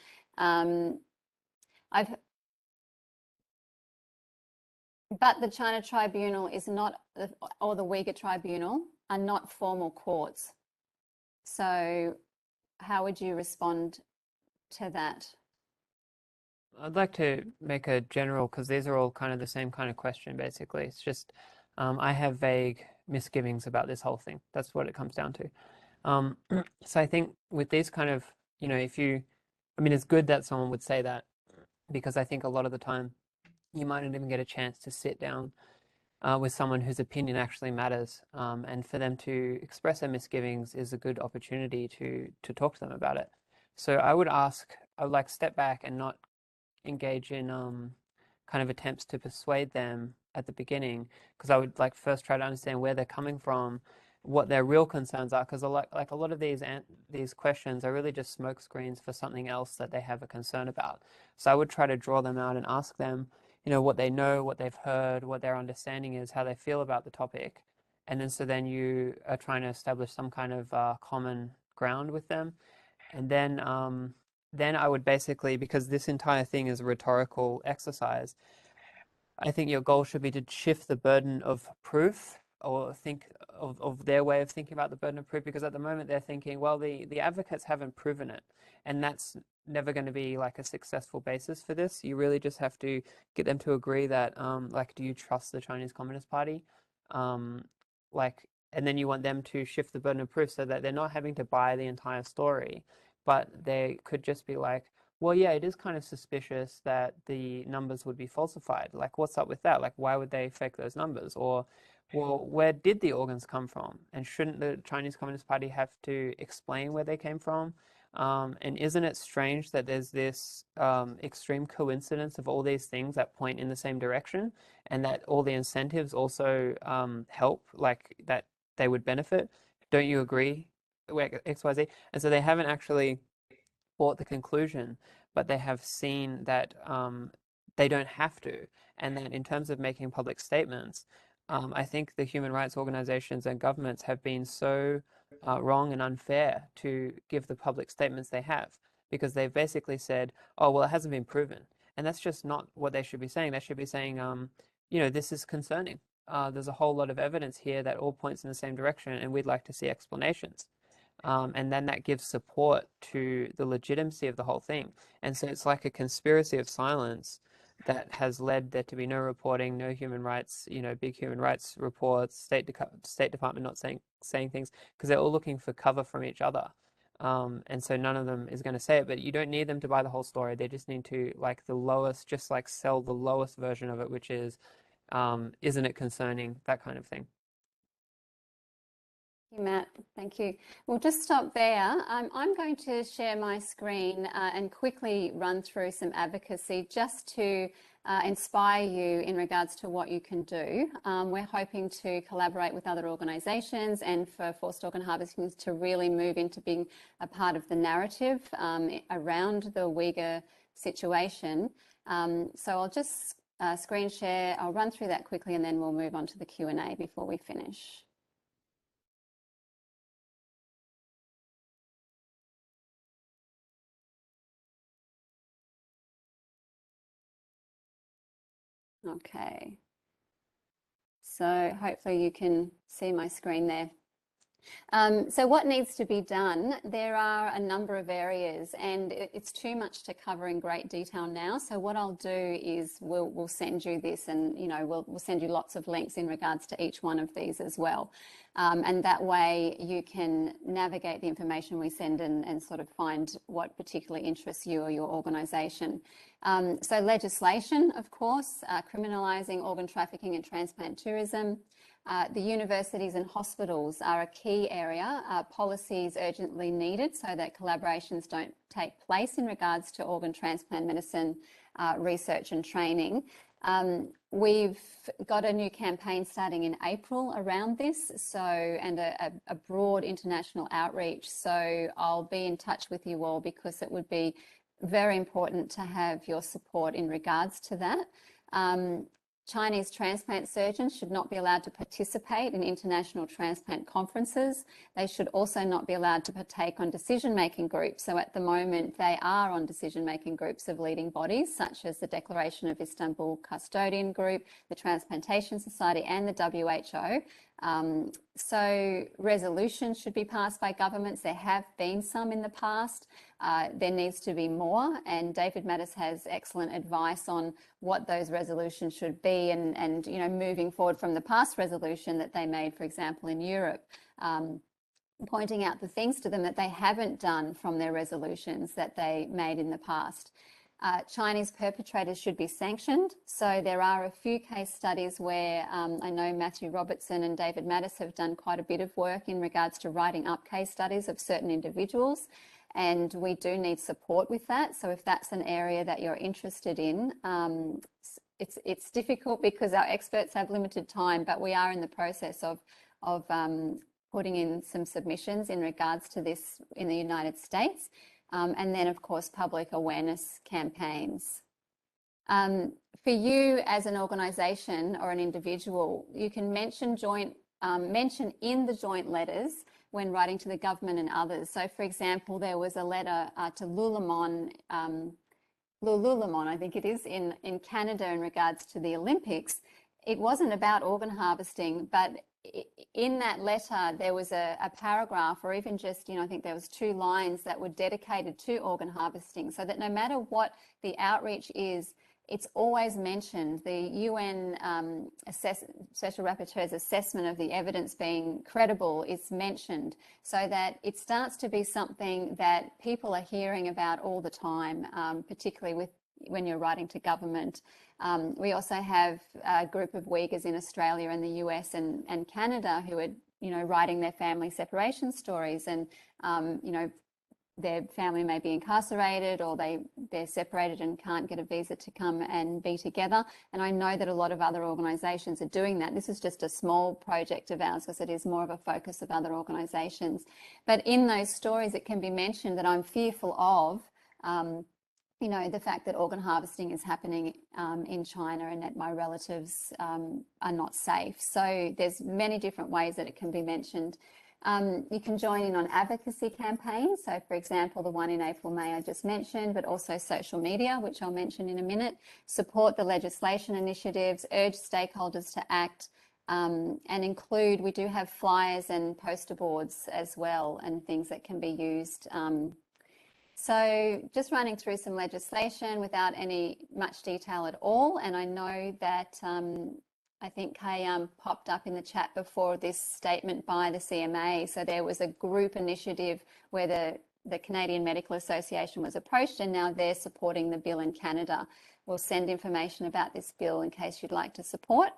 But the China Tribunal is not, or the Uyghur Tribunal are not formal courts. So how would you respond to that? I'd like to make a general, because these are all kind of the same kind of question, basically. It's just, I have vague misgivings about this whole thing. That's what it comes down to. So I think with these kind of, I mean, it's good that someone would say that, because I think a lot of the time you might not even get a chance to sit down with someone whose opinion actually matters. And for them to express their misgivings is a good opportunity to talk to them about it. So I would like step back and not engage in kind of attempts to persuade them at the beginning, because I would like first try to understand where they're coming from, what their real concerns are, because a lot of these questions are really just smoke screens for something else that they have a concern about. So I would try to draw them out and ask them, what they know, what they've heard, what their understanding is, how they feel about the topic, and then you are trying to establish some kind of common ground with them, and then I would basically, because this entire thing is a rhetorical exercise, I think your goal should be to shift the burden of proof, or think of their way of thinking about the burden of proof, because at the moment they're thinking, well, the advocates haven't proven it, and that's never going to be like a successful basis for this. You really just have to get them to agree that, do you trust the Chinese Communist Party? And then you want them to shift the burden of proof so that they're not having to buy the entire story, but they could just be like, well, yeah, it is kind of suspicious that the numbers would be falsified. Like, what's up with that? Like, why would they fake those numbers? Or, well, where did the organs come from? And shouldn't the Chinese Communist Party have to explain where they came from? And isn't it strange that there's this extreme coincidence of all these things that point in the same direction, and that all the incentives also help, like that they would benefit? Don't you agree? XYZ. And so they haven't actually brought the conclusion, but they have seen that they don't have to, and that in terms of making public statements, I think the human rights organizations and governments have been so wrong and unfair to give the public statements they have, because they've basically said, oh, well, it hasn't been proven. And that's just not what they should be saying. They should be saying, this is concerning. there's a whole lot of evidence here that all points in the same direction, and we'd like to see explanations. And then that gives support to the legitimacy of the whole thing. And so it's like a conspiracy of silence that has led there to be no reporting, no human rights, big human rights reports, State Department not saying things, because they're all looking for cover from each other. And so none of them is going to say it, but you don't need them to buy the whole story. They just need to, like, the lowest, just like sell the lowest version of it, which is, isn't it concerning, that kind of thing. Thank you, Matt. Thank you. We'll just stop there. I'm going to share my screen and quickly run through some advocacy just to inspire you in regards to what you can do. We're hoping to collaborate with other organisations and for forced organ harvesting to really move into being a part of the narrative around the Uyghur situation. So I'll just screen share. I'll run through that quickly and then we'll move on to the Q&A before we finish. Okay, so hopefully you can see my screen there. So what needs to be done? There are a number of areas and it's too much to cover in great detail now. So what I'll do is we'll send you this and, we'll send you lots of links in regards to each one of these as well. And that way you can navigate the information we send and sort of find what particularly interests you or your organisation. So legislation, of course, criminalising organ trafficking and transplant tourism. The universities and hospitals are a key area. Policies urgently needed so that collaborations don't take place in regards to organ transplant medicine research and training. We've got a new campaign starting in April around this, and a broad international outreach. So I'll be in touch with you all because it would be very important to have your support in regards to that. Chinese transplant surgeons should not be allowed to participate in international transplant conferences. They should also not be allowed to partake on decision-making groups. So at the moment, they are on decision-making groups of leading bodies, such as the Declaration of Istanbul Custodian Group, the Transplantation Society, and the WHO. So resolutions should be passed by governments. There have been some in the past. There needs to be more, and David Mattis has excellent advice on what those resolutions should be and moving forward from the past resolution that they made, for example, in Europe, pointing out the things to them that they haven't done from their resolutions that they made in the past. Chinese perpetrators should be sanctioned. So there are a few case studies where I know Matthew Robertson and David Mattis have done quite a bit of work in regards to writing up case studies of certain individuals. And we do need support with that. So if that's an area that you're interested in, it's difficult because our experts have limited time, but we are in the process of putting in some submissions in regards to this in the United States. And then, of course, public awareness campaigns. For you as an organisation or an individual, you can mention in the joint letters when writing to the government and others. So, for example, there was a letter to Lululemon, I think it is, in Canada in regards to the Olympics. It wasn't about organ harvesting, but in that letter, there was a paragraph or even just, I think there was 2 lines that were dedicated to organ harvesting, so that no matter what the outreach is, it's always mentioned. The UN Special Rapporteur's assessment of the evidence being credible is mentioned, so that it starts to be something that people are hearing about all the time, particularly when you're writing to government. We also have a group of Uyghurs in Australia and the US and Canada who are, writing their family separation stories, and, their family may be incarcerated or they're separated and can't get a visa to come and be together. And I know that a lot of other organisations are doing that. This is just a small project of ours because it is more of a focus of other organisations. But in those stories, it can be mentioned that I'm fearful of the fact that organ harvesting is happening in China and that my relatives are not safe. So there's many different ways that it can be mentioned. You can join in on advocacy campaigns. So, for example, the one in April, May I just mentioned, but also social media, which I'll mention in a minute. Support the legislation initiatives, urge stakeholders to act. and include, we do have flyers and poster boards as well, and things that can be used. So just running through some legislation without much detail at all. And I know that I think Kay popped up in the chat before this statement by the CMA. So there was a group initiative where the Canadian Medical Association was approached, and now they're supporting the bill in Canada. We'll send information about this bill in case you'd like to support.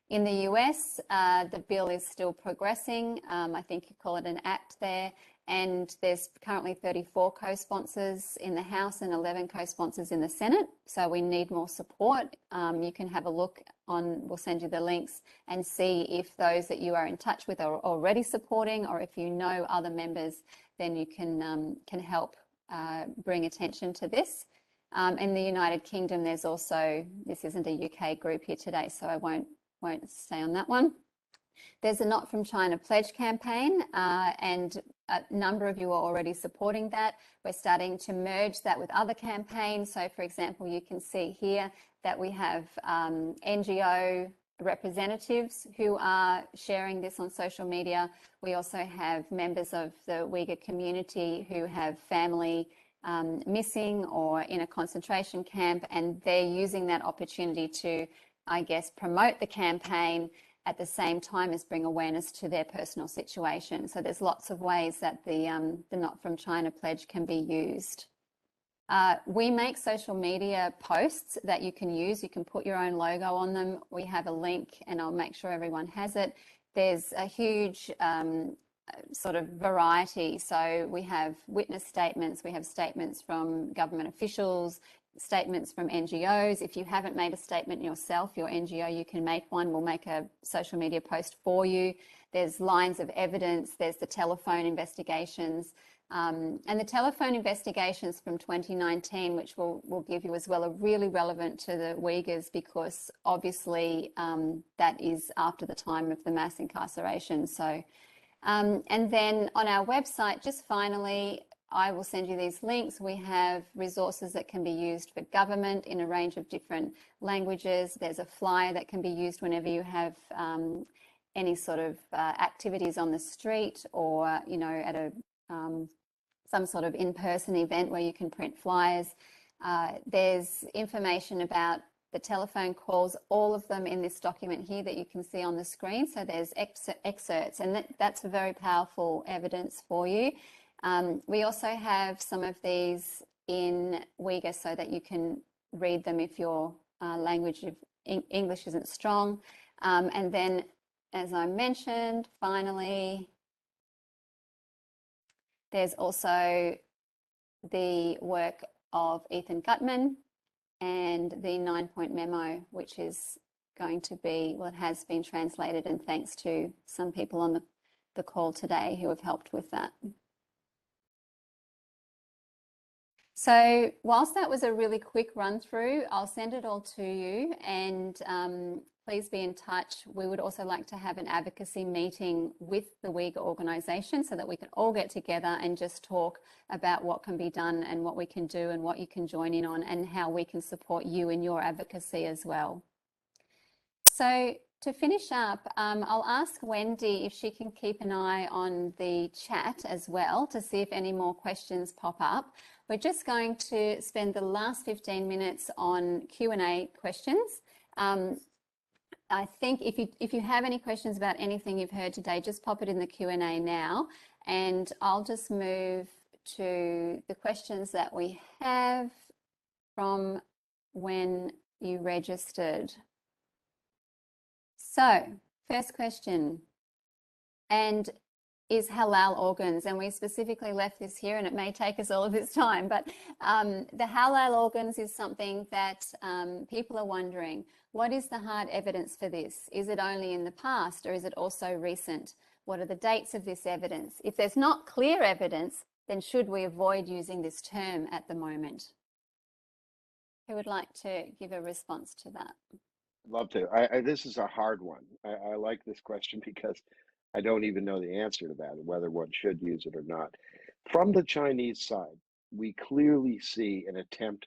In the US, the bill is still progressing. I think you call it an act there. And there's currently 34 co-sponsors in the House and 11 co-sponsors in the Senate. So we need more support. You can have a look we'll send you the links and see if those that you are in touch with are already supporting, or if you know other members, then you can help bring attention to this. In the United Kingdom, there's also, this isn't a UK group here today, so I won't stay on that one. There's a Not From China pledge campaign, and a number of you are already supporting that. We're starting to merge that with other campaigns. So for example, you can see here that we have NGO representatives who are sharing this on social media. We also have members of the Uyghur community who have family missing or in a concentration camp, and they're using that opportunity to, I guess, promote the campaign at the same time as bring awareness to their personal situation. So there's lots of ways that the Not From China pledge can be used. We make social media posts that you can use. You can put your own logo on them. We have a link, and I'll make sure everyone has it. There's a huge sort of variety. So we have witness statements, we have statements from government officials, statements from NGOs. If you haven't made a statement yourself, your NGO, you can make one. We'll make a social media post for you. There's lines of evidence. There's the telephone investigations. And the telephone investigations from 2019, which we'll give you as well, are really relevant to the Uyghurs, because obviously that is after the time of the mass incarceration. So, and then on our website, just finally, I will send you these links. We have resources that can be used for government in a range of different languages. There's a flyer that can be used whenever you have any sort of activities on the street, or at a some sort of in-person event where you can print flyers. There's information about the telephone calls, all of them in this document here that you can see on the screen. So there's excerpts, and that's a very powerful evidence for you. We also have some of these in Uyghur so that you can read them if your language of English isn't strong. And then, as I mentioned, finally, there's also the work of Ethan Gutman and the 9-point memo, which is going to be, well, it has been translated, and thanks to some people on the call today who have helped with that. So whilst that was a really quick run through, I'll send it all to you, and please be in touch. We would also like to have an advocacy meeting with the Uyghur organisation so that we can all get together and just talk about what can be done and what we can do and what you can join in on, and how we can support you in your advocacy as well. So to finish up, I'll ask Wendy if she can keep an eye on the chat as well to see if any more questions pop up. We're just going to spend the last 15 minutes on Q&A questions. I think if you have any questions about anything you've heard today, just pop it in the Q&A now, and I'll just move to the questions that we have from when you registered. So, first question, and is halal organs, and we specifically left this here, and it may take us all of this time, but the halal organs is something that people are wondering, what is the hard evidence for this? Is it only in the past, or is it also recent? What are the dates of this evidence? If there's not clear evidence, then should we avoid using this term at the moment? Who would like to give a response to that? Love to. This is a hard one. I like this question because I don't even know the answer to that, whether one should use it or not. From the Chinese side, we clearly see an attempt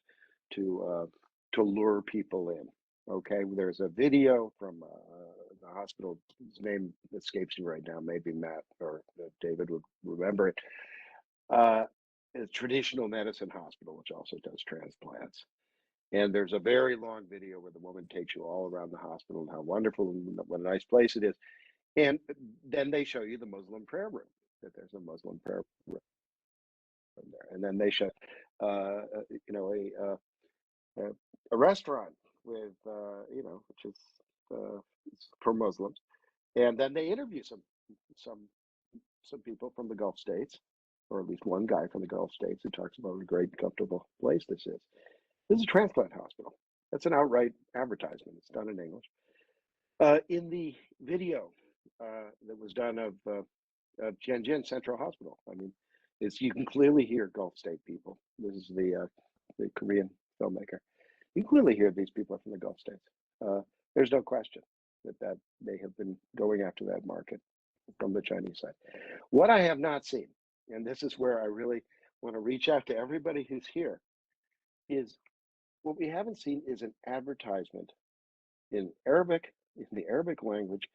to lure people in. Okay, there's a video from hospital. His name escapes me right now. Maybe Matt or David would remember it. A traditional medicine hospital, which also does transplants. And there's a very long video where the woman takes you all around the hospital and how wonderful and what a nice place it is. And then they show you the Muslim prayer room, that there's a Muslim prayer room there. And then they show, you know, a restaurant with, you know, which is for Muslims. And then they interview some people from the Gulf states, or at least one guy from the Gulf states who talks about what a great, comfortable place this is. This is a transplant hospital. That's an outright advertisement. It's done in English. In the video that was done of Tianjin Central Hospital, I mean, you can clearly hear Gulf state people. This is the Korean filmmaker. You can clearly hear these people are from the Gulf states. There's no question that they have been going after that market from the Chinese side. What I have not seen, and this is where I really want to reach out to everybody who's here, is what we haven't seen is an advertisement in Arabic, in the Arabic language,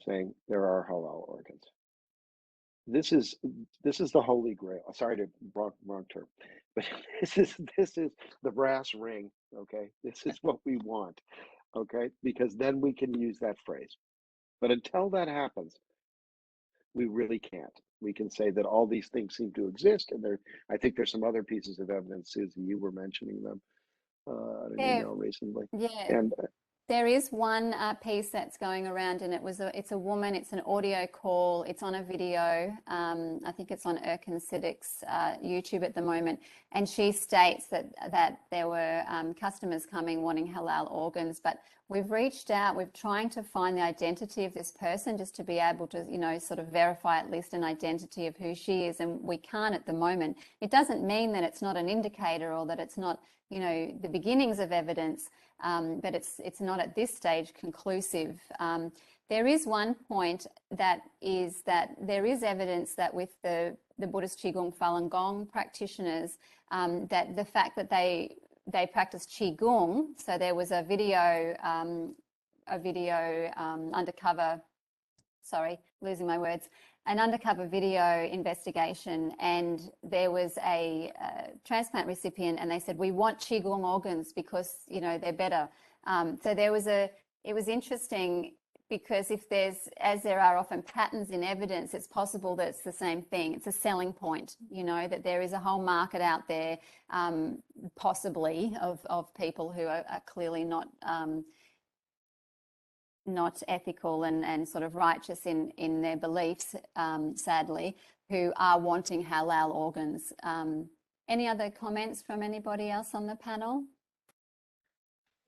saying there are halal organs. This is the holy grail. Sorry to wrong term, but this is the brass ring. Okay, this is what we want. Okay, because then we can use that phrase. But until that happens, we really can't. We can say that all these things seem to exist, and I think there's some other pieces of evidence, Susie, you were mentioning them an email recently. Yeah. And there is one piece that's going around, and it's a woman. It's an audio call. It's on a video. I think it's on Erkan Siddiq's YouTube at the moment, and she states that there were customers coming wanting halal organs, but we've reached out. We're trying to find the identity of this person just to be able to, you know, sort of verify at least an identity of who she is, and we can't at the moment. It doesn't mean that it's not an indicator or that it's not, you know, the beginnings of evidence. But it's not at this stage conclusive. There is one point that is that there is evidence that with the Buddhist Qigong Falun Gong practitioners, that the fact that they practice Qigong, so there was a video undercover, sorry, losing my words, an undercover video investigation, and there was a transplant recipient, and they said, we want Qigong organs because, you know, they're better. So it was interesting because as there are often patterns in evidence, it's possible that it's the same thing. It's a selling point, you know, that there is a whole market out there, possibly of people who are clearly not ethical and sort of righteous in their beliefs, sadly, who are wanting halal organs. Any other comments from anybody else on the panel?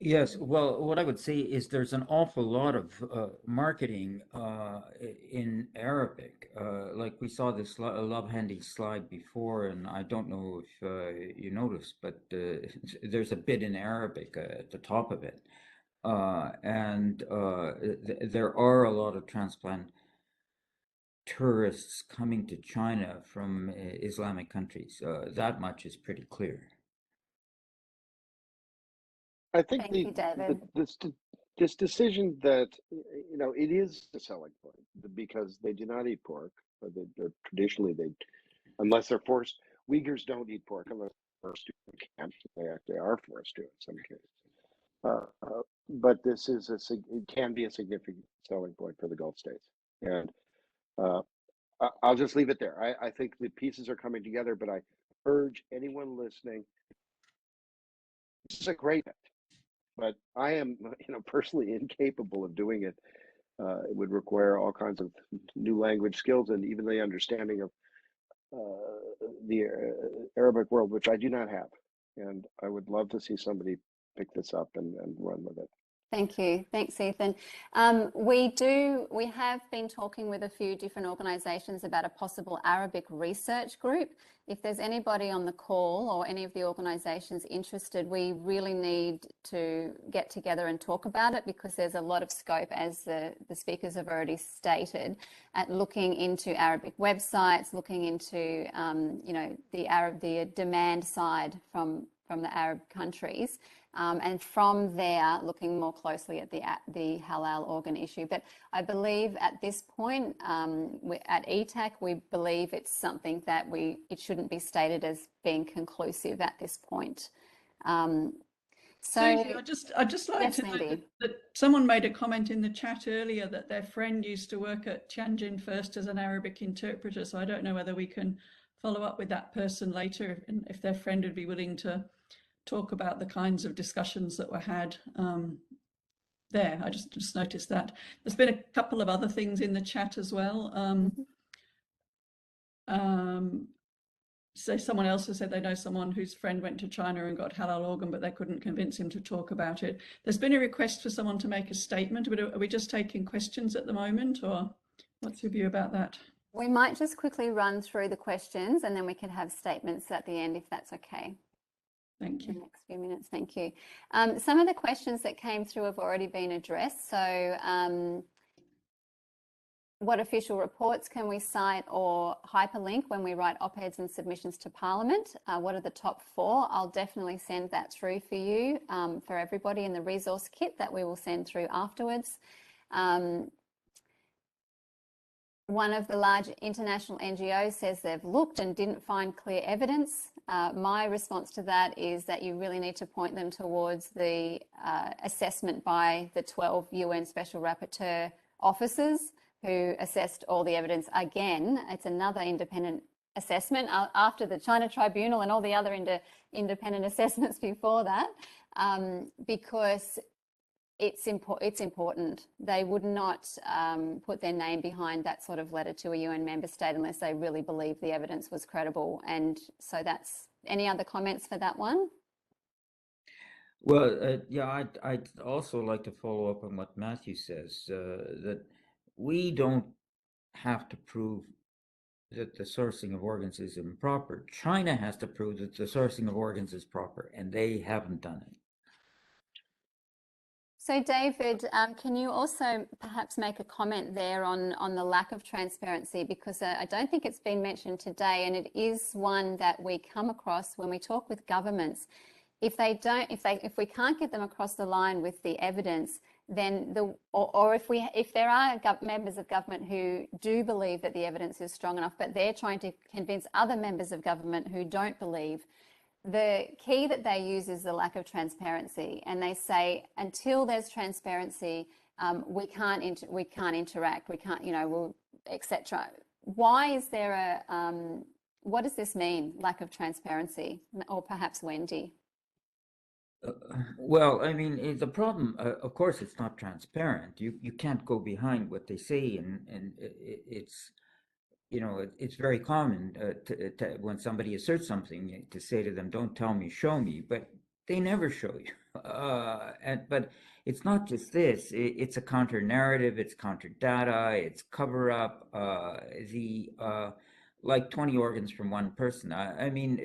Yes, well, what I would say is there's an awful lot of marketing in Arabic. Like we saw this love handy slide before, and I don't know if you noticed, but there's a bit in Arabic at the top of it. There are a lot of transplant tourists coming to China from Islamic countries. That much is pretty clear. I think Thank you, David. this decision that, you know, it is a selling point because they do not eat pork. Or they're traditionally, unless they're forced. Uyghurs don't eat pork unless they're forced to. They can't. They actually are forced to in some cases. But this is it can be a significant selling point for the Gulf states, and I'll just leave it there. I think the pieces are coming together, but I urge anyone listening. This is a great, but I am, you know, personally incapable of doing it. It would require all kinds of new language skills and even the understanding of the Arabic world, which I do not have. And I would love to see somebody pick this up and run with it. Thank you. Thanks, Ethan. We have been talking with a few different organisations about a possible Arabic research group. If there's anybody on the call or any of the organisations interested, we really need to get together and talk about it because there's a lot of scope, as the speakers have already stated, at looking into Arabic websites, looking into you know, the demand side from the Arab countries, and from there looking more closely at the halal organ issue. But I believe at this point, at ETAC, we believe it's something that it shouldn't be stated as being conclusive at this point. Susie, I'd just like yes, to know Mandy. that someone made a comment in the chat earlier that their friend used to work at Tianjin first as an Arabic interpreter. So I don't know whether we can follow up with that person later, if their friend would be willing to talk about the kinds of discussions that were had there. I just noticed that. There's been a couple of other things in the chat as well. So someone else has said they know someone whose friend went to China and got halal organ, but they couldn't convince him to talk about it. There's been a request for someone to make a statement, but are we just taking questions at the moment, or what's your view about that? We might just quickly run through the questions and then we can have statements at the end, if that's okay. Thank you. The next few minutes, thank you. Some of the questions that came through have already been addressed. So what official reports can we cite or hyperlink when we write op-eds and submissions to Parliament? What are the top 4? I'll definitely send that through for you, for everybody in the resource kit that we will send through afterwards. One of the large international NGOs says they've looked and didn't find clear evidence. My response to that is that you really need to point them towards the assessment by the 12 UN Special Rapporteur officers who assessed all the evidence. Again, it's another independent assessment after the China Tribunal and all the other independent assessments before that, because it's important. They would not put their name behind that sort of letter to a UN member state unless they really believe the evidence was credible. And so that's, any other comments for that one? Well, yeah, I'd also like to follow up on what Matthew says, that we don't have to prove that the sourcing of organs is improper. China has to prove that the sourcing of organs is proper, and they haven't done it. So David, can you also perhaps make a comment there on the lack of transparency, because I don't think it's been mentioned today, and it is one that we come across when we talk with governments. If we can't get them across the line with the evidence, then if there are members of government who do believe that the evidence is strong enough, but they're trying to convince other members of government who don't believe, the key that they use is the lack of transparency, and they say until there's transparency, we can't interact, we can't, etc. Why is there what does this mean, lack of transparency? Or perhaps Wendy? Well, I mean, the problem, of course, it's not transparent. You can't go behind what they say, and it's, it's very common when somebody asserts something to say to them, "Don't tell me, show me," but they never show you. But it's not just this; it's a counter narrative, it's counter data, it's cover up. Like 20 organs from one person. I mean,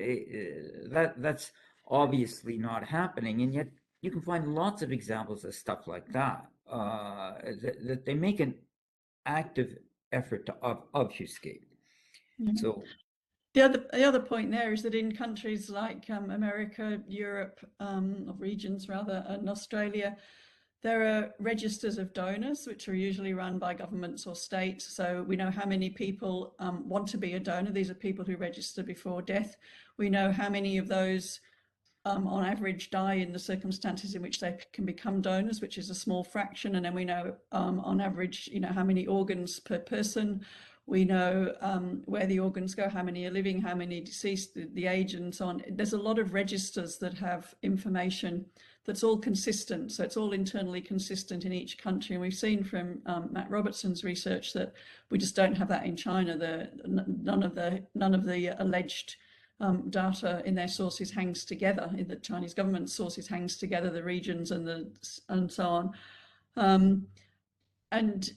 that's obviously not happening, and yet you can find lots of examples of stuff like that, that they make an active effort to obfuscate. So the other point there is that in countries like America, Europe, or regions rather, and Australia, there are registers of donors, which are usually run by governments or states. So we know how many people want to be a donor. These are people who register before death. We know how many of those on average die in the circumstances in which they can become donors, which is a small fraction. And then we know on average, how many organs per person. We know where the organs go, how many are living, how many deceased, the age, and so on. There's a lot of registers that have information that's all consistent. So it's all internally consistent in each country. And we've seen from Matt Robertson's research that we just don't have that in China. None of the alleged data in their sources hangs together. In the Chinese government sources hangs together the regions and so on. And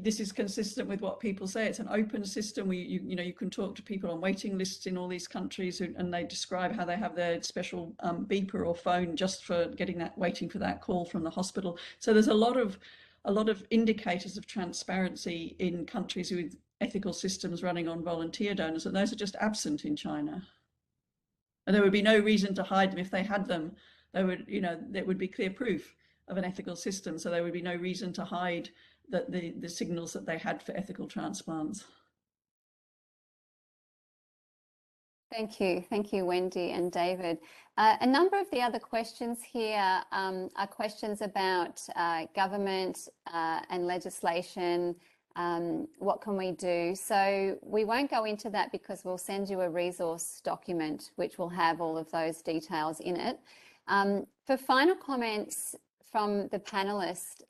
this is consistent with what people say. It's an open system. You can talk to people on waiting lists in all these countries, and they describe how they have their special beeper or phone just for waiting for that call from the hospital. So there's a lot of indicators of transparency in countries with ethical systems running on volunteer donors, and those are just absent in China. And there would be no reason to hide them. If they had them, there would, there would be clear proof of an ethical system. So there would be no reason to hide that the signals that they had for ethical transplants. Thank you, Wendy and David. A number of the other questions here are questions about government and legislation. What can we do? So we won't go into that because we'll send you a resource document which will have all of those details in it. For final comments from the panelists,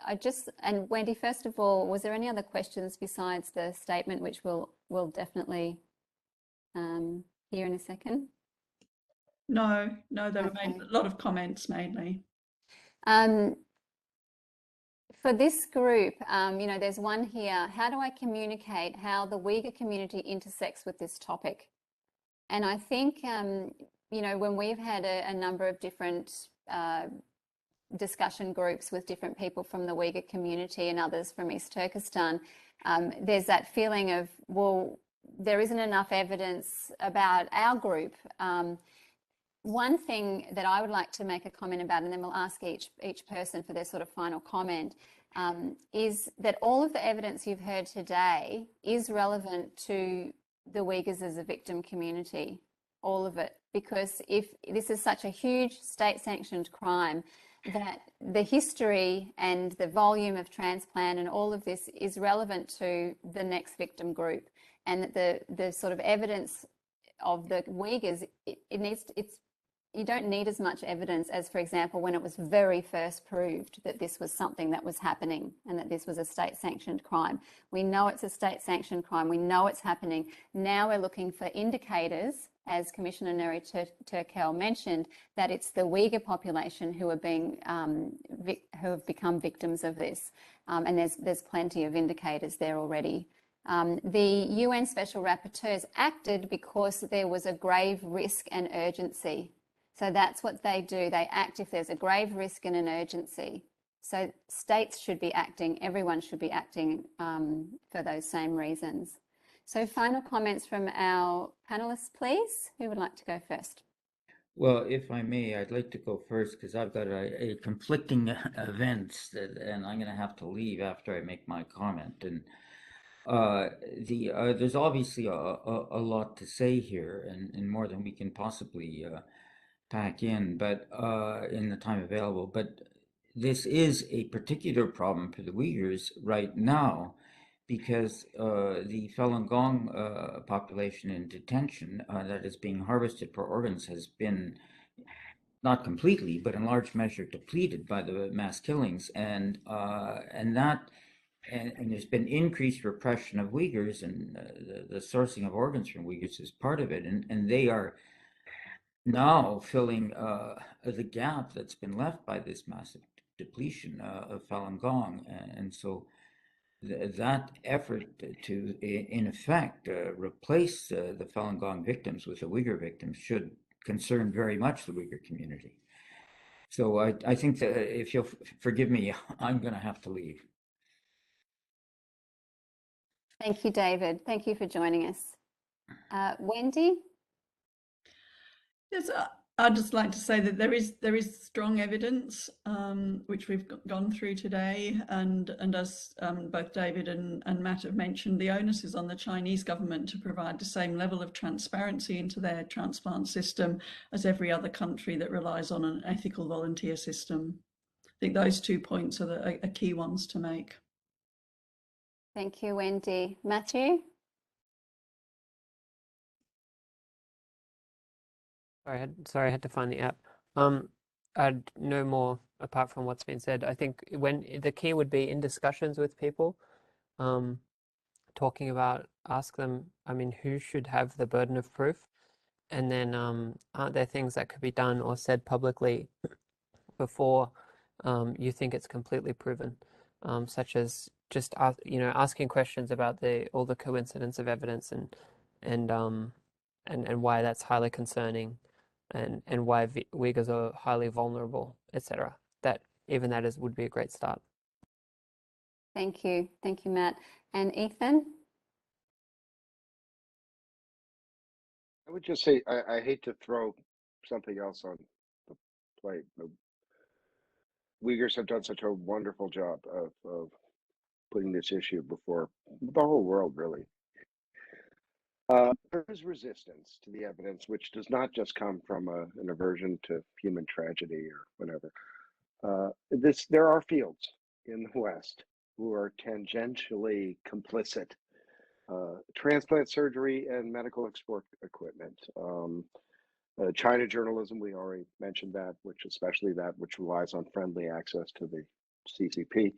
and Wendy, first of all, was there any other questions besides the statement, which we'll definitely hear in a second? No, there were a lot of comments mainly. For this group, there's one here. How do I communicate how the Uyghur community intersects with this topic? And I think, when we've had a number of different discussion groups with different people from the Uyghur community and others from East Turkestan, there's that feeling of, well, there isn't enough evidence about our group. One thing that I would like to make a comment about, and then we'll ask each person for their sort of final comment, is that all of the evidence you've heard today is relevant to the Uyghurs as a victim community, all of it, because if this is such a huge state-sanctioned crime, that the history and the volume of transplant and all of this is relevant to the next victim group, and that the sort of evidence of the Uyghurs, you don't need as much evidence as, for example, when it was very first proved that this was something that was happening and that this was a state-sanctioned crime. We know it's a state-sanctioned crime. We know it's happening. Now we're looking for indicators, as Commissioner Neri Turkel mentioned, that it's the Uyghur population who are who have become victims of this. And there's plenty of indicators there already. The UN Special Rapporteurs acted because there was a grave risk and urgency. So that's what they do. They act if there's a grave risk and an urgency. So states should be acting, everyone should be acting for those same reasons. So final comments from our panelists, please. Who would like to go first? Well, if I may, I'd like to go first because I've got a conflicting events and I'm going to have to leave after I make my comment. And there's obviously a lot to say here, and more than we can possibly pack in, but in the time available. But this is a particular problem for the Uyghurs right now, because the Falun Gong population in detention that is being harvested for organs has been not completely, but in large measure depleted by the mass killings, and there's been increased repression of Uyghurs, and the sourcing of organs from Uyghurs is part of it, and they are now filling the gap that's been left by this massive depletion of Falun Gong, and so that effort to, in effect, replace the Falun Gong victims with the Uyghur victims should concern very much the Uyghur community. So I think that if you'll forgive me, I'm going to have to leave. Thank you, David. Thank you for joining us. Wendy? Yes, I'd just like to say that there is strong evidence which we've gone through today, and as both David and Matt have mentioned, the onus is on the Chinese government to provide the same level of transparency into their transplant system as every other country that relies on an ethical volunteer system. I think those 2 points are key ones to make. Thank you, Wendy. Matthew? Sorry, I had to find the app. I'd no more apart from what's been said. I think when the key would be in discussions with people, talking about, ask them, I mean, who should have the burden of proof? And then aren't there things that could be done or said publicly before you think it's completely proven, such as just asking questions about all the coincidence of evidence and why that's highly concerning, and why Uyghurs are highly vulnerable, etc. That would be a great start. Thank you, Matt. And Ethan? I would just say I hate to throw something else on the plate. The Uyghurs have done such a wonderful job of putting this issue before the whole world, really. There is resistance to the evidence, which does not just come from an aversion to human tragedy or whatever. There are fields in the West who are tangentially complicit. Transplant surgery and medical export equipment. China journalism, we already mentioned that, especially that which relies on friendly access to the CCP.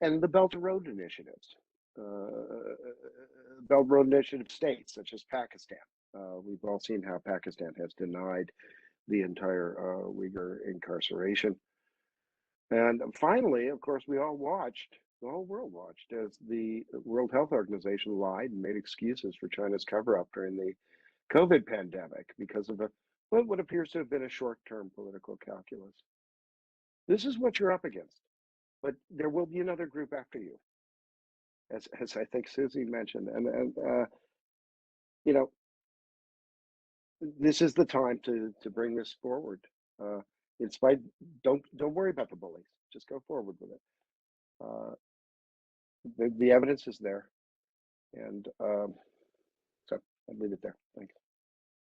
And the Belt and Road initiatives. Belt and Road initiative states, such as Pakistan. We've all seen how Pakistan has denied the entire Uyghur incarceration. And finally, of course, we all watched, the whole world watched, as the World Health Organization lied and made excuses for China's cover-up during the COVID pandemic because of what appears to have been a short-term political calculus. This is what you're up against, but there will be another group after you, as I think Susie mentioned, and you know, this is the time to bring this forward. In spite, don't worry about the bullies. Just go forward with it. The evidence is there, and so I'll leave it there. Thanks.